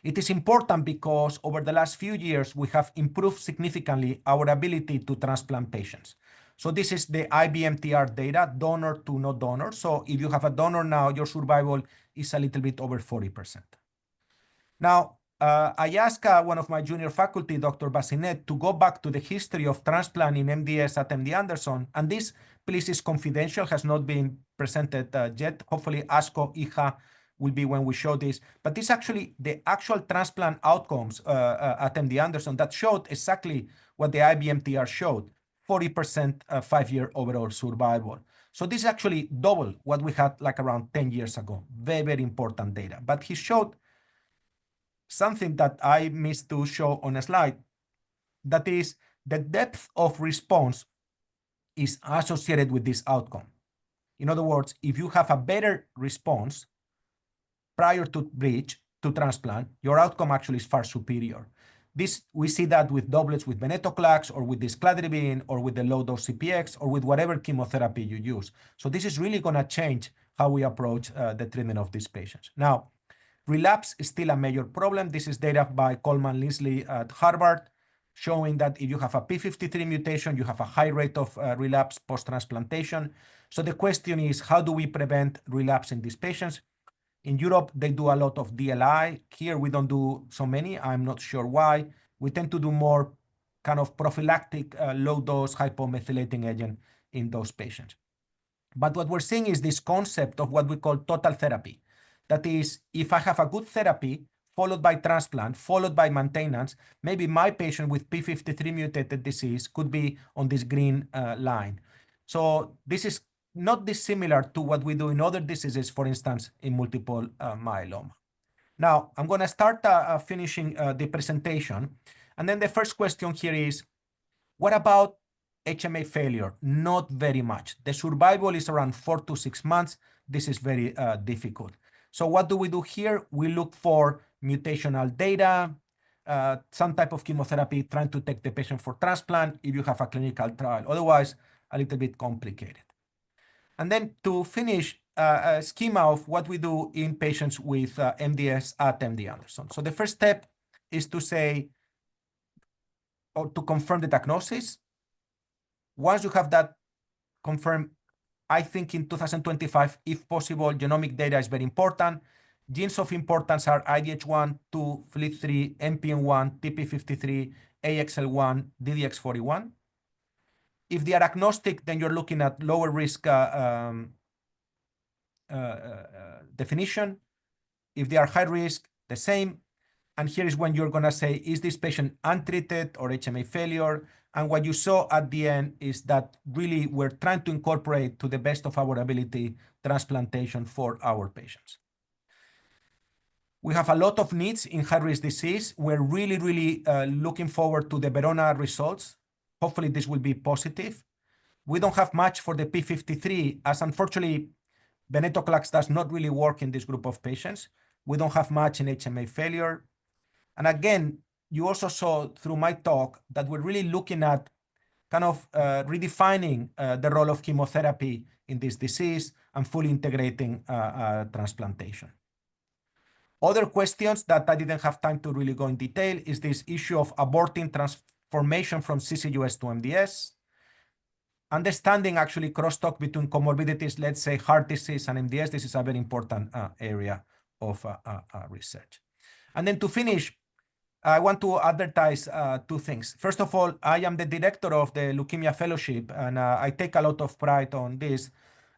It is important because over the last few years, we have improved significantly our ability to transplant patients. So this is the IBMTR data, donor to no donor. So if you have a donor now, your survival is a little bit over 40%. Now, I asked one of my junior faculty, Dr. Bassinet, to go back to the history of transplant in MDS at MD Anderson. And this, please, is confidential, has not been presented yet. Hopefully, ASCO, IHA will be when we show this. But this actually the actual transplant outcomes at MD Anderson that showed exactly what the IBMTR showed, 40% 5-year overall survival. So this is actually double what we had like around 10 years ago. Very, very important data. But he showed something that I missed to show on a slide, that is the depth of response is associated with this outcome. In other words, if you have a better response prior to bridge to transplant, your outcome actually is far superior. This, we see that with doublets with venetoclax or with this cladribine or with the low-dose CPX or with whatever chemotherapy you use. So this is really going to change how we approach the treatment of these patients. Now, relapse is still a major problem. This is data by Coleman Linsley at Harvard, showing that if you have a P53 mutation, you have a high rate of relapse post-transplantation. So the question is, how do we prevent relapse in these patients? In Europe, they do a lot of DLI. Here, we don't do so many. I'm not sure why. We tend to do more kind of prophylactic low-dose hypomethylating agent in those patients. But what we're seeing is this concept of what we call total therapy. That is, if I have a good therapy followed by transplant, followed by maintenance, maybe my patient with P53 mutated disease could be on this green line. So this is not dissimilar to what we do in other diseases, for instance, in multiple myeloma. Now, I'm going to start finishing the presentation. And then the first question here is, what about HMA failure? Not very much. The survival is around 4 to 6 months. This is very difficult. So what do we do here? We look for mutational data, some type of chemotherapy, trying to take the patient for transplant if you have a clinical trial. Otherwise, a little bit complicated. And then to finish, a schema of what we do in patients with MDS at MD Anderson. So the first step is to say, or to confirm the diagnosis. Once you have that confirmed, I think in 2025, if possible, genomic data is very important. Genes of importance are IDH1, 2, FLT3, NPM1, TP53, AXL1, DDX41. If they are agnostic, then you're looking at lower risk definition. If they are high risk, the same. And here is when you're going to say, is this patient untreated or HMA failure? And what you saw at the end is that really we're trying to incorporate to the best of our ability transplantation for our patients. We have a lot of needs in high-risk disease. We're really, really looking forward to the Verona results. Hopefully this will be positive. We don't have much for the P53, as unfortunately, venetoclax does not really work in this group of patients. We don't have much in HMA failure. And again, you also saw through my talk that we're really looking at kind of redefining the role of chemotherapy in this disease and fully integrating transplantation. Other questions that I didn't have time to really go in detail is this issue of aborting transformation from CCUS to MDS. Understanding actually crosstalk between comorbidities, let's say heart disease and MDS, this is a very important area of research. And then to finish, I want to advertise 2 things. First of all, I am the director of the Leukemia Fellowship, and I take a lot of pride on this.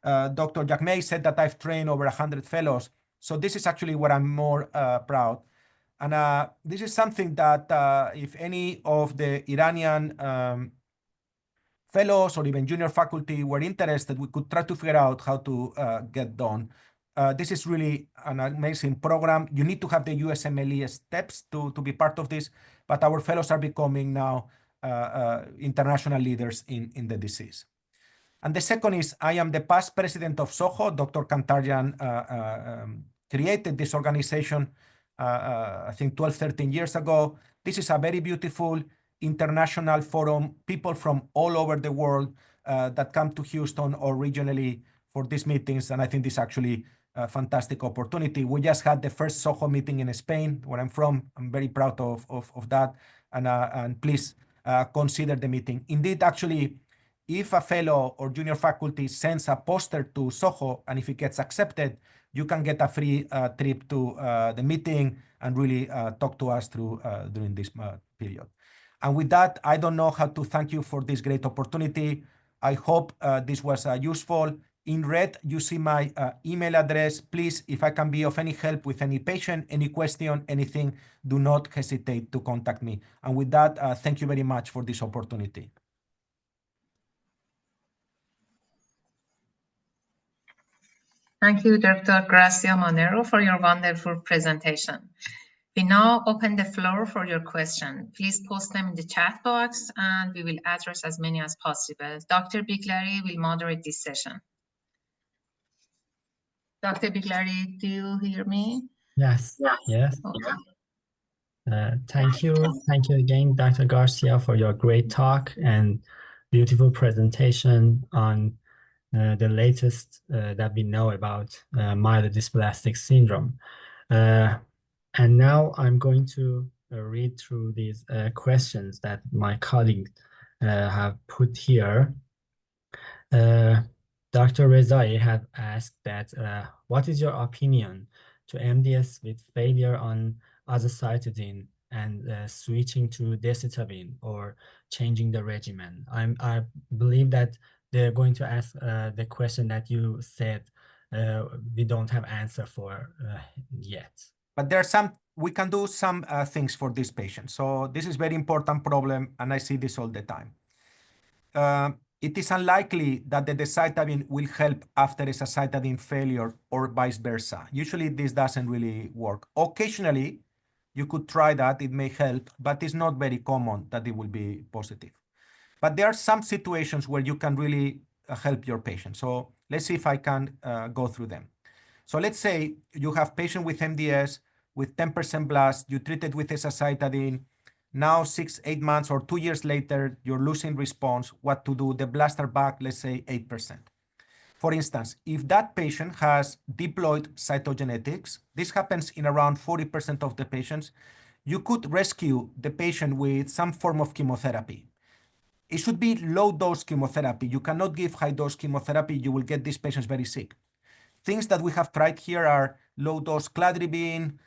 Dr. Yaghmaie said that I've trained over 100 fellows. So this is actually what I'm more proud. And this is something that if any of the Iranian fellows or even junior faculty were interested, we could try to figure out how to get done. This is really an amazing program. You need to have the USMLE steps to be part of this, but our fellows are becoming now international leaders in the disease. And the second is, I am the past president of SOHO. Dr. Kantarjan created this organization, I think 12, 13 years ago. This is a very beautiful international forum, people from all over the world that come to Houston or regionally for these meetings. And I think this is actually a fantastic opportunity. We just had the first SOHO meeting in Spain, where I'm from. I'm very proud of that. And please consider the meeting. Indeed, actually, if a fellow or junior faculty sends a poster to SOHO, and if it gets accepted, you can get a free trip to the meeting and really talk to us during this period. And with that, I don't know how to thank you for this great opportunity. I hope this was useful. In red, you see my email address. Please, if I can be of any help with any patient, any question, anything, do not hesitate to contact me. And with that, thank you very much for this opportunity. Thank you, Dr. Garcia Monero, for your wonderful presentation. We now open the floor for your question. Please post them in the chat box and we will address as many as possible. Dr. Biglari will moderate this session. Dr. Biglari, do you hear me? Yes. Yes. Okay. Thank you. Thank you again, Dr. Garcia, for your great talk and beautiful presentation on the latest that we know about myelodysplastic syndrome. And now I'm going to read through these questions that my colleagues have put here. Dr. Rezai had asked that, what is your opinion to MDS with failure on azacitidine and switching to decitabine or changing the regimen? I believe that they're going to ask the question that you said we don't have answer for yet. But we can do some things for this patient. So this is very important problem, and I see this all the time. It is unlikely that the decitabine will help after azacitidine failure or vice versa. Usually this doesn't really work. Occasionally, you could try that, it may help, but it's not very common that it will be positive. But there are some situations where you can really help your patient. So let's see if I can go through them. So let's say you have patient with MDS with 10% blast, you treat it with azacitidine. Now 6, 8 months or 2 years later, you're losing response. What to do? The blasts are back, let's say 8%. For instance, if that patient has diploid cytogenetics, this happens in around 40% of the patients, you could rescue the patient with some form of chemotherapy. It should be low-dose chemotherapy. You cannot give high-dose chemotherapy. You will get these patients very sick. Things that we have tried here are low-dose cladribine,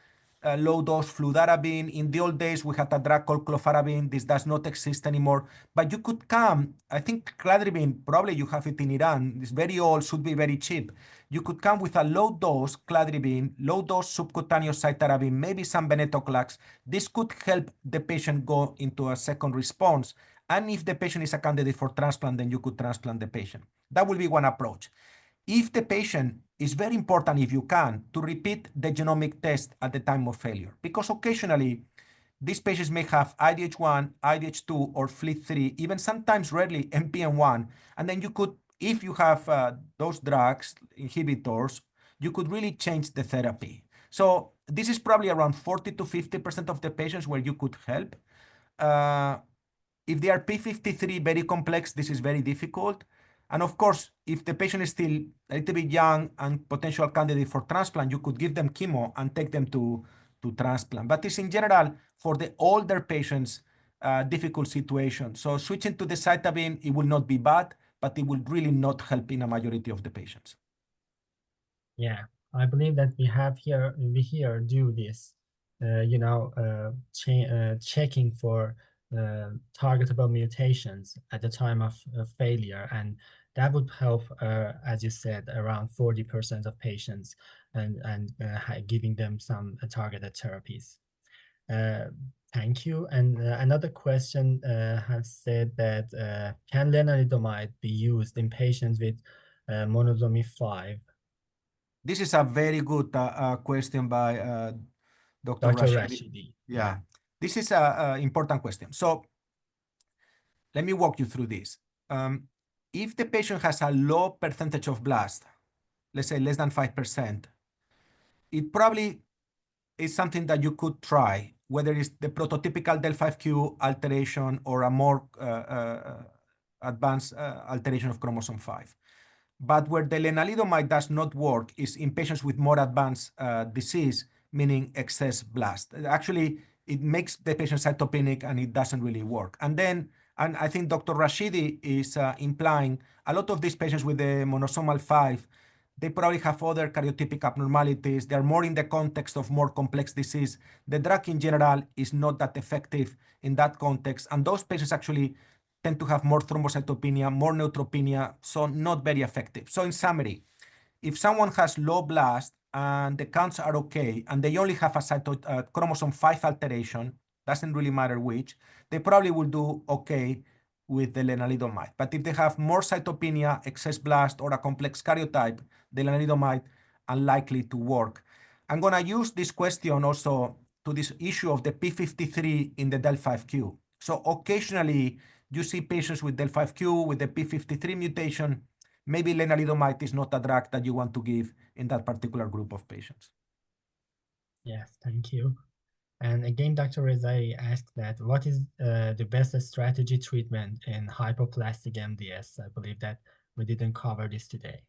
low-dose fludarabine. In the old days, we had a drug called clofarabine. This does not exist anymore. But you could come, I think cladribine, probably you have it in Iran. It's very old, should be very cheap. You could come with a low-dose cladribine, low-dose subcutaneous cytarabine, maybe some venetoclax. This could help the patient go into a second response. And if the patient is a candidate for transplant, then you could transplant the patient. That will be one approach. If the patient is very important, if you can, to repeat the genomic test at the time of failure, because occasionally these patients may have IDH1, IDH2, or FLT3, even sometimes rarely NPM1. And then you could, if you have those drugs, inhibitors, you could really change the therapy. So this is probably around 40 to 50% of the patients where you could help. If they are P53 very complex, this is very difficult. And of course, if the patient is still a little bit young and potential candidate for transplant, you could give them chemo and take them to transplant. But it's in general, for the older patients, difficult situation. So switching to decitabine, it will not be bad, but it will really not help in a majority of the patients. Yeah, I believe that we here do this, checking for targetable mutations at the time of failure, and that would help, as you said, around 40% of patients, and giving them some targeted therapies. Uh, Thank you. And another question has said that can lenalidomide be used in patients with monosomy 5? This is a very good question by Dr. Dr. Rashidi. Rashidi. Yeah, this is an important question. So let me walk you through this. If the patient has a low percentage of blast, let's say less than 5%, it probably is something that you could try, whether it's the prototypical del5q alteration or a more advanced alteration of chromosome 5. But where the lenalidomide does not work is in patients with more advanced disease, meaning excess blast. Actually, it makes the patient cytopenic and it doesn't really work. And I think Dr. Rashidi is implying a lot of these patients with the monosomal 5, they probably have other karyotypic abnormalities. They're more in the context of more complex disease. The drug in general is not that effective in that context. And those patients actually tend to have more thrombocytopenia, more neutropenia, so not very effective. So in summary, if someone has low blast and the counts are okay, and they only have a chromosome 5 alteration, doesn't really matter which, they probably will do okay with the lenalidomide. But if they have more cytopenia, excess blast, or a complex karyotype, the lenalidomide unlikely to work. I'm going to use this question also to this issue of the p53 in the del5q. So occasionally you see patients with del5q with the p53 mutation. Maybe lenalidomide is not a drug that you want to give in that particular group of patients. Yes, thank you. And again, Dr. Rezai asked that what is the best strategy treatment in hypoplastic MDS? I believe that we didn't cover this today.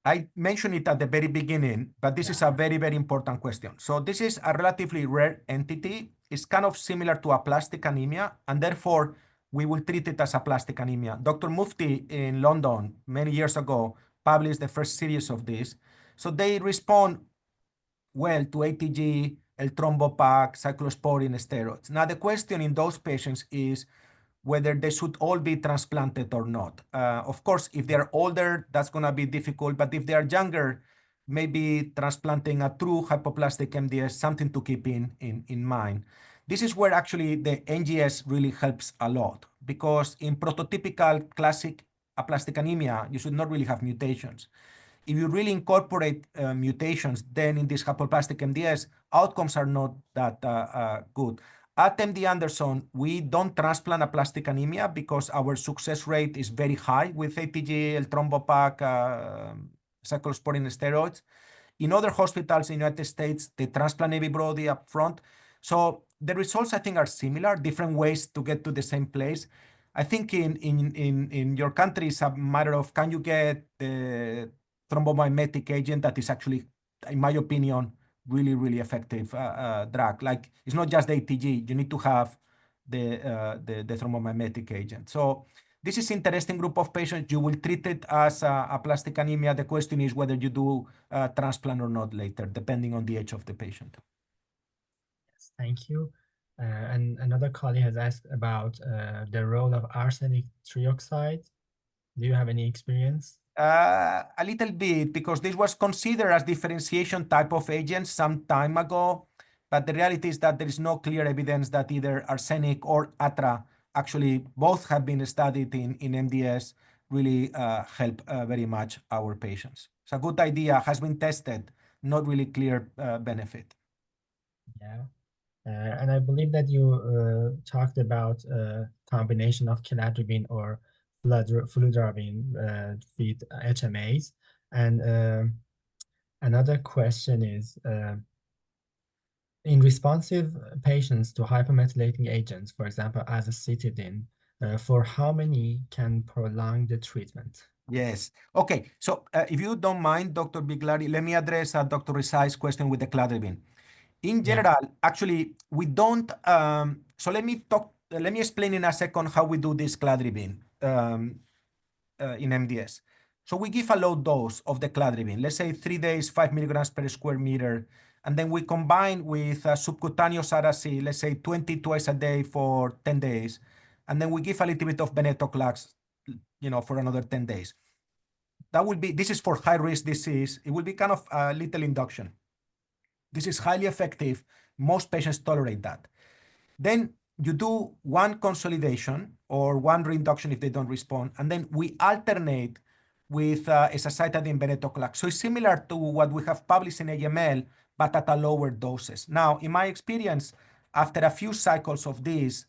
I mentioned it at the very beginning, but this is a very, very important question. So this is a relatively rare entity. It's kind of similar to aplastic anemia, and therefore we will treat it as aplastic anemia. Dr. Mufti in London many years ago published the first series of this. So they respond well to ATG, L-thrombopac, cyclosporine, steroids. Now the question in those patients is whether they should all be transplanted or not. Of course, if they're older, that's going to be difficult. But if they are younger, maybe transplanting a true hypoplastic MDS, something to keep in mind. This is where actually the NGS really helps a lot, because in prototypical classic aplastic anemia, you should not really have mutations. If you really incorporate mutations, then in this hypoplastic MDS, outcomes are not that good. At MD Anderson, we don't transplant aplastic anemia because our success rate is very high with ATG, L-thrombopac, cyclosporine steroids. In other hospitals in the United States, they transplant everybody up front. So the results, I think, are similar, different ways to get to the same place. I think in your country, it's a matter of can you get the thrombomimetic agent that is actually, in my opinion, really, really effective drug. Like it's not just the ATG, you need to have the thrombomimetic agent. So this is interesting group of patients. You will treat it as aplastic anemia. The question is whether you do transplant or not later, depending on the age of the patient. Yes, thank you. And another colleague has asked about the role of arsenic trioxide. Do you have any experience? A little bit, because this was considered as differentiation type of agent some time ago, but the reality is that there is no clear evidence that either arsenic or ATRA, actually both have been studied in MDS, really help very much our patients. It's a good idea, has been tested, not really clear benefit. Yeah. And I believe that you talked about combination of cladribine or fludarabine with HMAs. And another question is, in responsive patients to hypermethylating agents, for example, azacitidine, for how many can prolong the treatment? Yes. Okay. So if you don't mind, Dr. Biglari, let me address Dr. Risai's question with the cladribine. In general, actually, we don't. So let me talk. Let me explain in a second how we do this cladribine in MDS. So we give a low dose of the cladribine, let's say 3 days, 5 milligrams per square meter, and then we combine with subcutaneous Araci, let's say 20 twice a day for 10 days, and then we give a little bit of venetoclax, for another 10 days. That will be. This is for high risk disease. It will be kind of a little induction. This is highly effective. Most patients tolerate that. Then you do one consolidation or one reinduction if they don't respond, and then we alternate with azacitidine venetoclax. So it's similar to what we have published in AML, but at a lower doses. Now, in my experience, after a few cycles of this,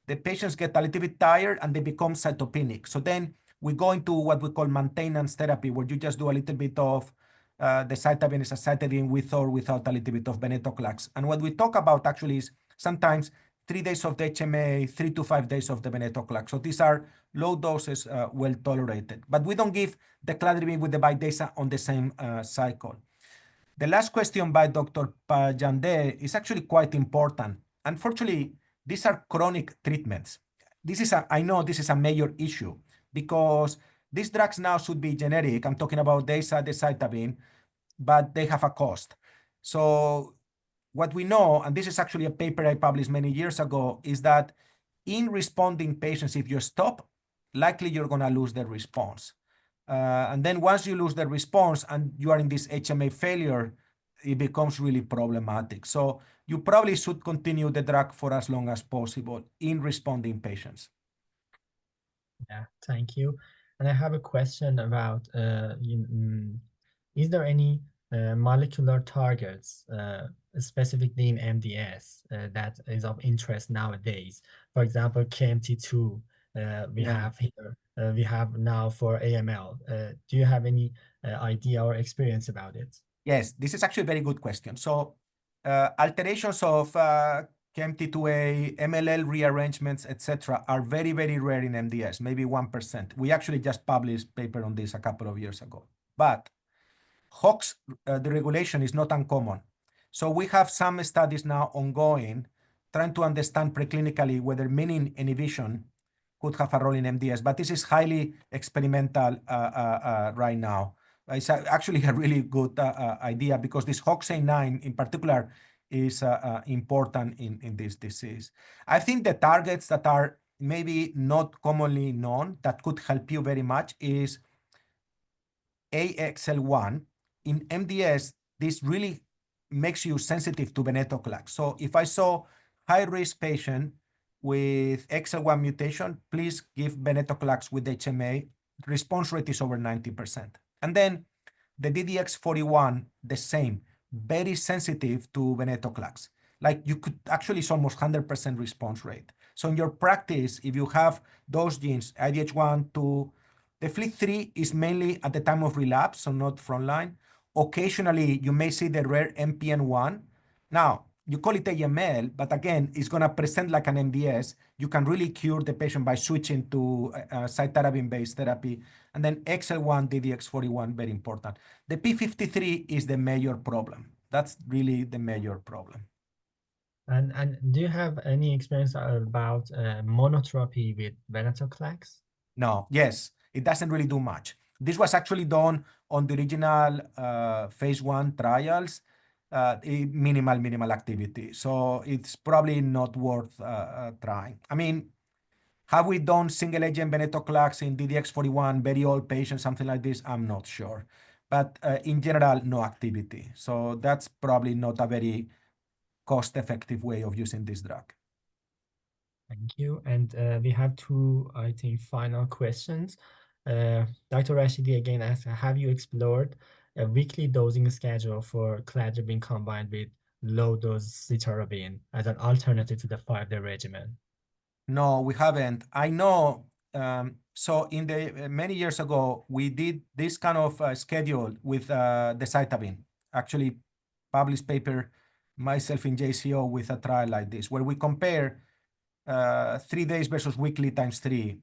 the patients get a little bit tired and they become cytopenic. So then we go into what we call maintenance therapy, where you just do a little bit of the cytarabine is azacitidine with or without a little bit of venetoclax. And what we talk about actually is sometimes 3 days of the HMA, 3 to 5 days of the venetoclax. So these are low doses, well tolerated. But we don't give the cladribine with the Vidasa on the same cycle. The last question by Dr. Pajande is actually quite important. Unfortunately, these are chronic treatments. I know this is a major issue because these drugs now should be generic. I'm talking about decitabine, but they have a cost. So what we know, and this is actually a paper I published many years ago, is that in responding patients, if you stop, likely you're going to lose the response. And then once you lose the response and you are in this HMA failure, it becomes really problematic. So you probably should continue the drug for as long as possible in responding patients. Yeah, thank you. And I have a question about, is there any molecular targets, specifically in MDS, that is of interest nowadays? For example, KMT2, we have here, we have now for AML. Do you have any idea or experience about it? Yes, this is actually a very good question. So alterations of KMT2A, MLL rearrangements, etc., are very, very rare in MDS, maybe 1%. We actually just published a paper on this a couple of years ago. But HOX deregulation is not uncommon. So we have some studies now ongoing trying to understand preclinically whether menin inhibition could have a role in MDS, but this is highly experimental right now. It's actually a really good idea because this HOXA9 in particular is important in this disease. I think the targets that are maybe not commonly known that could help you very much is AXL1. In MDS, this really makes you sensitive to venetoclax. So if I saw high-risk patient with XL1 mutation, please give venetoclax with HMA. Response rate is over 90%. And then the DDX41, the same, very sensitive to venetoclax. Like you could actually, it's almost 100% response rate. So in your practice, if you have those genes, IDH1, 2, the FLT3 is mainly at the time of relapse, so not frontline. Occasionally, you may see the rare MPN1. Now, you call it AML, but again, it's going to present like an MDS. You can really cure the patient by switching to cytarabine-based therapy. And then XL1, DDX41, very important. The P53 is the major problem. That's really the major problem. And do you have any experience about monotherapy with venetoclax? No, yes, it doesn't really do much. This was actually done on the original phase 1 trials, minimal activity. So it's probably not worth trying. I mean, have we done single agent venetoclax in DDX41, very old patients, something like this? I'm not sure. But in general, no activity. So that's probably not a very cost-effective way of using this drug. Thank you. And we have two, I think, final questions. Dr. Rashidi again asks, have you explored a weekly dosing schedule for cladribine combined with low-dose cytarabine as an alternative to the 5-day regimen? No, we haven't. I know. So in the many years ago, we did this kind of schedule with the cytarabine. Actually, published paper myself in JCO with a trial like this, where we compare 3 days versus weekly times 3.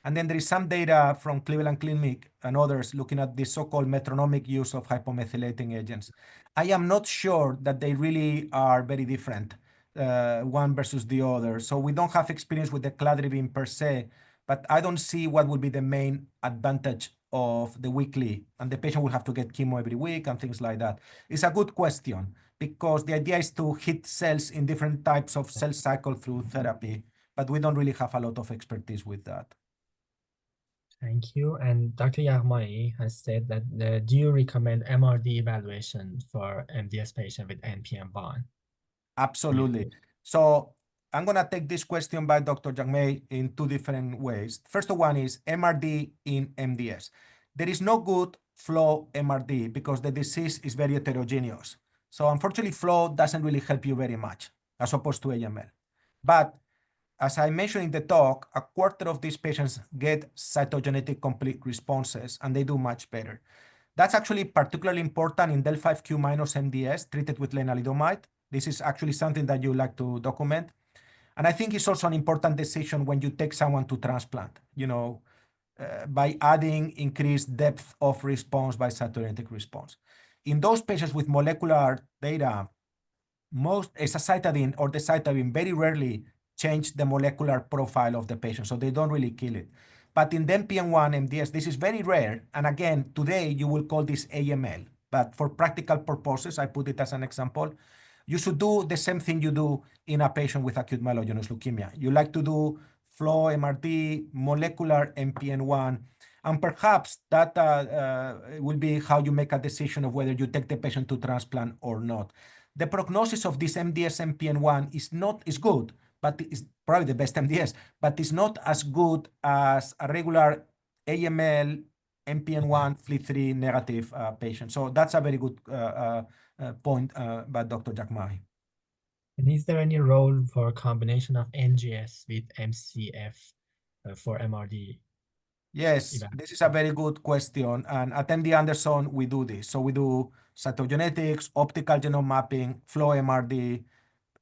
And then there is some data from Cleveland Clinic and others looking at the so-called metronomic use of hypomethylating agents. I am not sure that they really are very different, one versus the other. So we don't have experience with the cladribine per se, but I don't see what would be the main advantage of the weekly, and the patient will have to get chemo every week and things like that. It's a good question because the idea is to hit cells in different types of cell cycle through therapy, but we don't really have a lot of expertise with that. Thank you. And Dr. Yaghmaie has said that do you recommend MRD evaluation for MDS patient with NPM1? Absolutely. So I'm going to take this question by Dr. Yaghmaie in two different ways. First one is MRD in MDS. There is no good flow MRD because the disease is very heterogeneous. So unfortunately, flow doesn't really help you very much as opposed to AML. But as I mentioned in the talk, a quarter of these patients get cytogenetic complete responses, and they do much better. That's actually particularly important in del(5q) MDS treated with lenalidomide. This is actually something that you like to document. And I think it's also an important decision when you take someone to transplant, by adding increased depth of response by cytogenetic response. In those patients with molecular data, most azacitidine or decitabine very rarely change the molecular profile of the patient, so they don't really kill it. But in the NPM1 MDS, this is very rare. And again, today you will call this AML. But for practical purposes, I put it as an example. You should do the same thing you do in a patient with acute myelogenous leukemia. You like to do flow MRD, molecular NPM1, and perhaps that will be how you make a decision of whether you take the patient to transplant or not. The prognosis of this MDS NPM1 is good, but it's probably the best MDS, but it's not as good as a regular AML NPM1 FLT3 negative patient. So that's a very good point by Dr. Yaghmaie. And is there any role for a combination of NGS with MCF for MRD? Yes, this is a very good question. And at MD Anderson, we do this. So we do cytogenetics, optical genome mapping, flow MRD.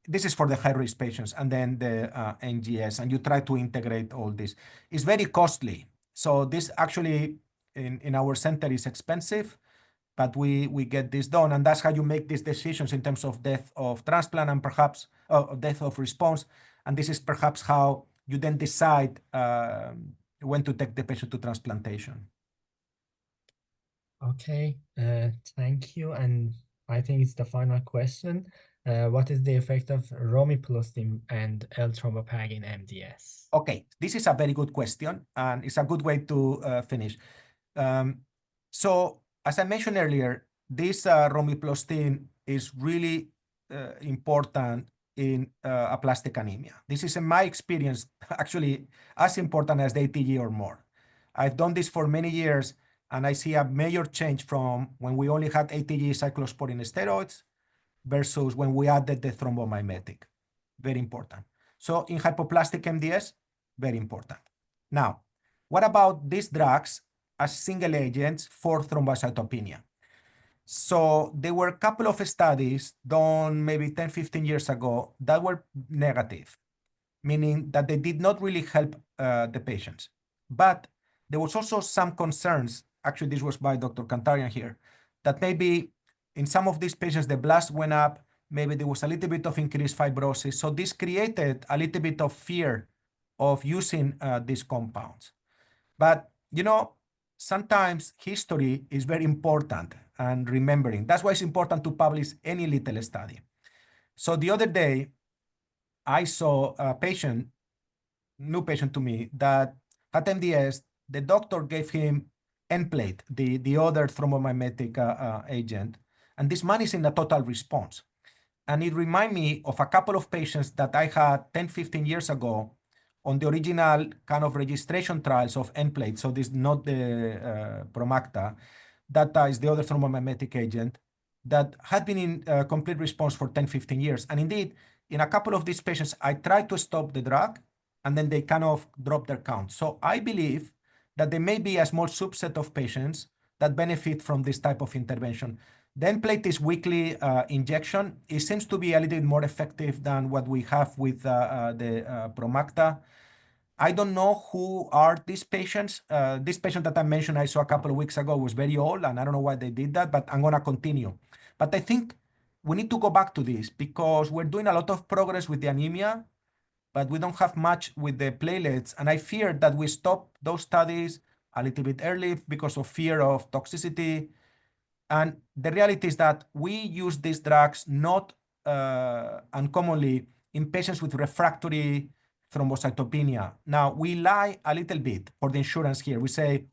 This is for the high-risk patients, and then the NGS, and you try to integrate all this. It's very costly. So this actually, in our center, is expensive, but we get this done, and that's how you make these decisions in terms of depth of transplant and perhaps depth of response. And this is perhaps how you then decide when to take the patient to transplantation. Okay, thank you. And I think it's the final question. What is the effect of romiplostim and L-thrombopag in MDS? Okay, this is a very good question, and it's a good way to finish. So, as I mentioned earlier, this romiplostim is really important in aplastic anemia. This is, in my experience, actually as important as the ATG or more. I've done this for many years, and I see a major change from when we only had ATG cyclosporine steroids versus when we added the thrombomimetic. Very important. So in hypoplastic MDS, very important. Now, what about these drugs as single agents for thrombocytopenia? So there were a couple of studies done maybe 10, 15 years ago that were negative, meaning that they did not really help the patients. But there was also some concerns, actually this was by Dr. Kantarian here, that maybe in some of these patients, the blast went up, maybe there was a little bit of increased fibrosis. So this created a little bit of fear of using these compounds. But, sometimes history is very important and remembering. That's why it's important to publish any little study. So the other day, I saw a patient, new patient to me, that had MDS. The doctor gave him Nplate, the other thrombomimetic agent, and this man is in a total response. And it reminded me of a couple of patients that I had 10, 15 years ago on the original kind of registration trials of Nplate. So this is not the Promacta, that is the other thrombomimetic agent that had been in complete response for 10, 15 years. And indeed, in a couple of these patients, I tried to stop the drug, and then they kind of dropped their count. So I believe that there may be a small subset of patients that benefit from this type of intervention. The Nplate is weekly injection. It seems to be a little bit more effective than what we have with the Promacta. I don't know who are these patients. This patient that I mentioned I saw a couple of weeks ago was very old, and I don't know why they did that, but I'm going to continue. But I think we need to go back to this because we're doing a lot of progress with the anemia, but we don't have much with the platelets. And I fear that we stop those studies a little bit early because of fear of toxicity. And the reality is that we use these drugs not uncommonly in patients with refractory thrombocytopenia. Now, we lie a little bit for the insurance here. We say,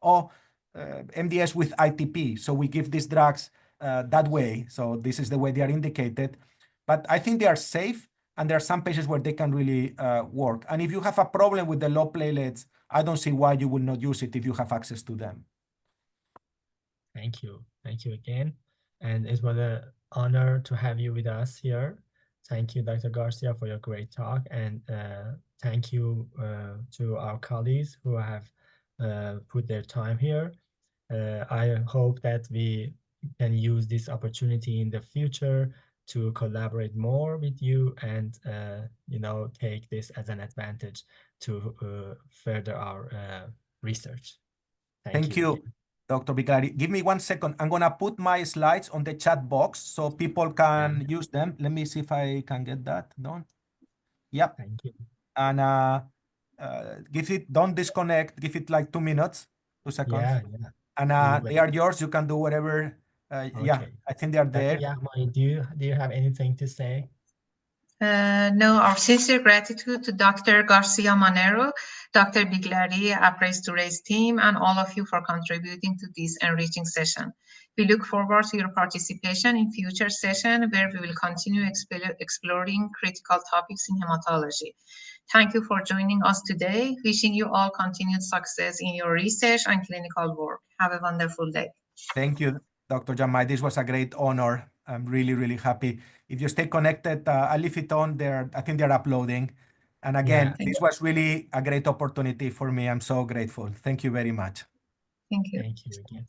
MDS with ITP, so we give these drugs that way. So this is the way they are indicated. But I think they are safe, and there are some patients where they can really work. And if you have a problem with the low platelets, I don't see why you would not use it if you have access to them. Thank you. Thank you again. And it was an honor to have you with us here. Thank you, Dr. Garcia, for your great talk. And thank you to our colleagues who have put their time here. I hope that we can use this opportunity in the future to collaborate more with you and take this as an advantage to further our research. Thank you, again. Dr. Biglari. Give me 1 second. I'm going to put my slides on the chat box so people can use them. Let me see if I can get that done. Yep. Thank you. And don't disconnect. Give it like 2 minutes, 2 seconds. Yeah. And they are yours. You can do whatever. Yeah, Okay. I think they are there. Dr. Yaghmaie, do you have anything to say? No, our sincere gratitude to Dr. Garcia Monero, Dr. Biglari, Appraise to Raise team, and all of you for contributing to this enriching session. We look forward to your participation in future sessions where we will continue exploring critical topics in hematology. Thank you for joining us today. Wishing you all continued success in your research and clinical work. Have a wonderful day. Thank you, Dr. Yaghmaie. This was a great honor. I'm really, really happy. If you stay connected, I'll leave it on there. I think they're uploading. And again, this was really a great opportunity for me. I'm so grateful. Thank you very much. Thank you. Thank you again.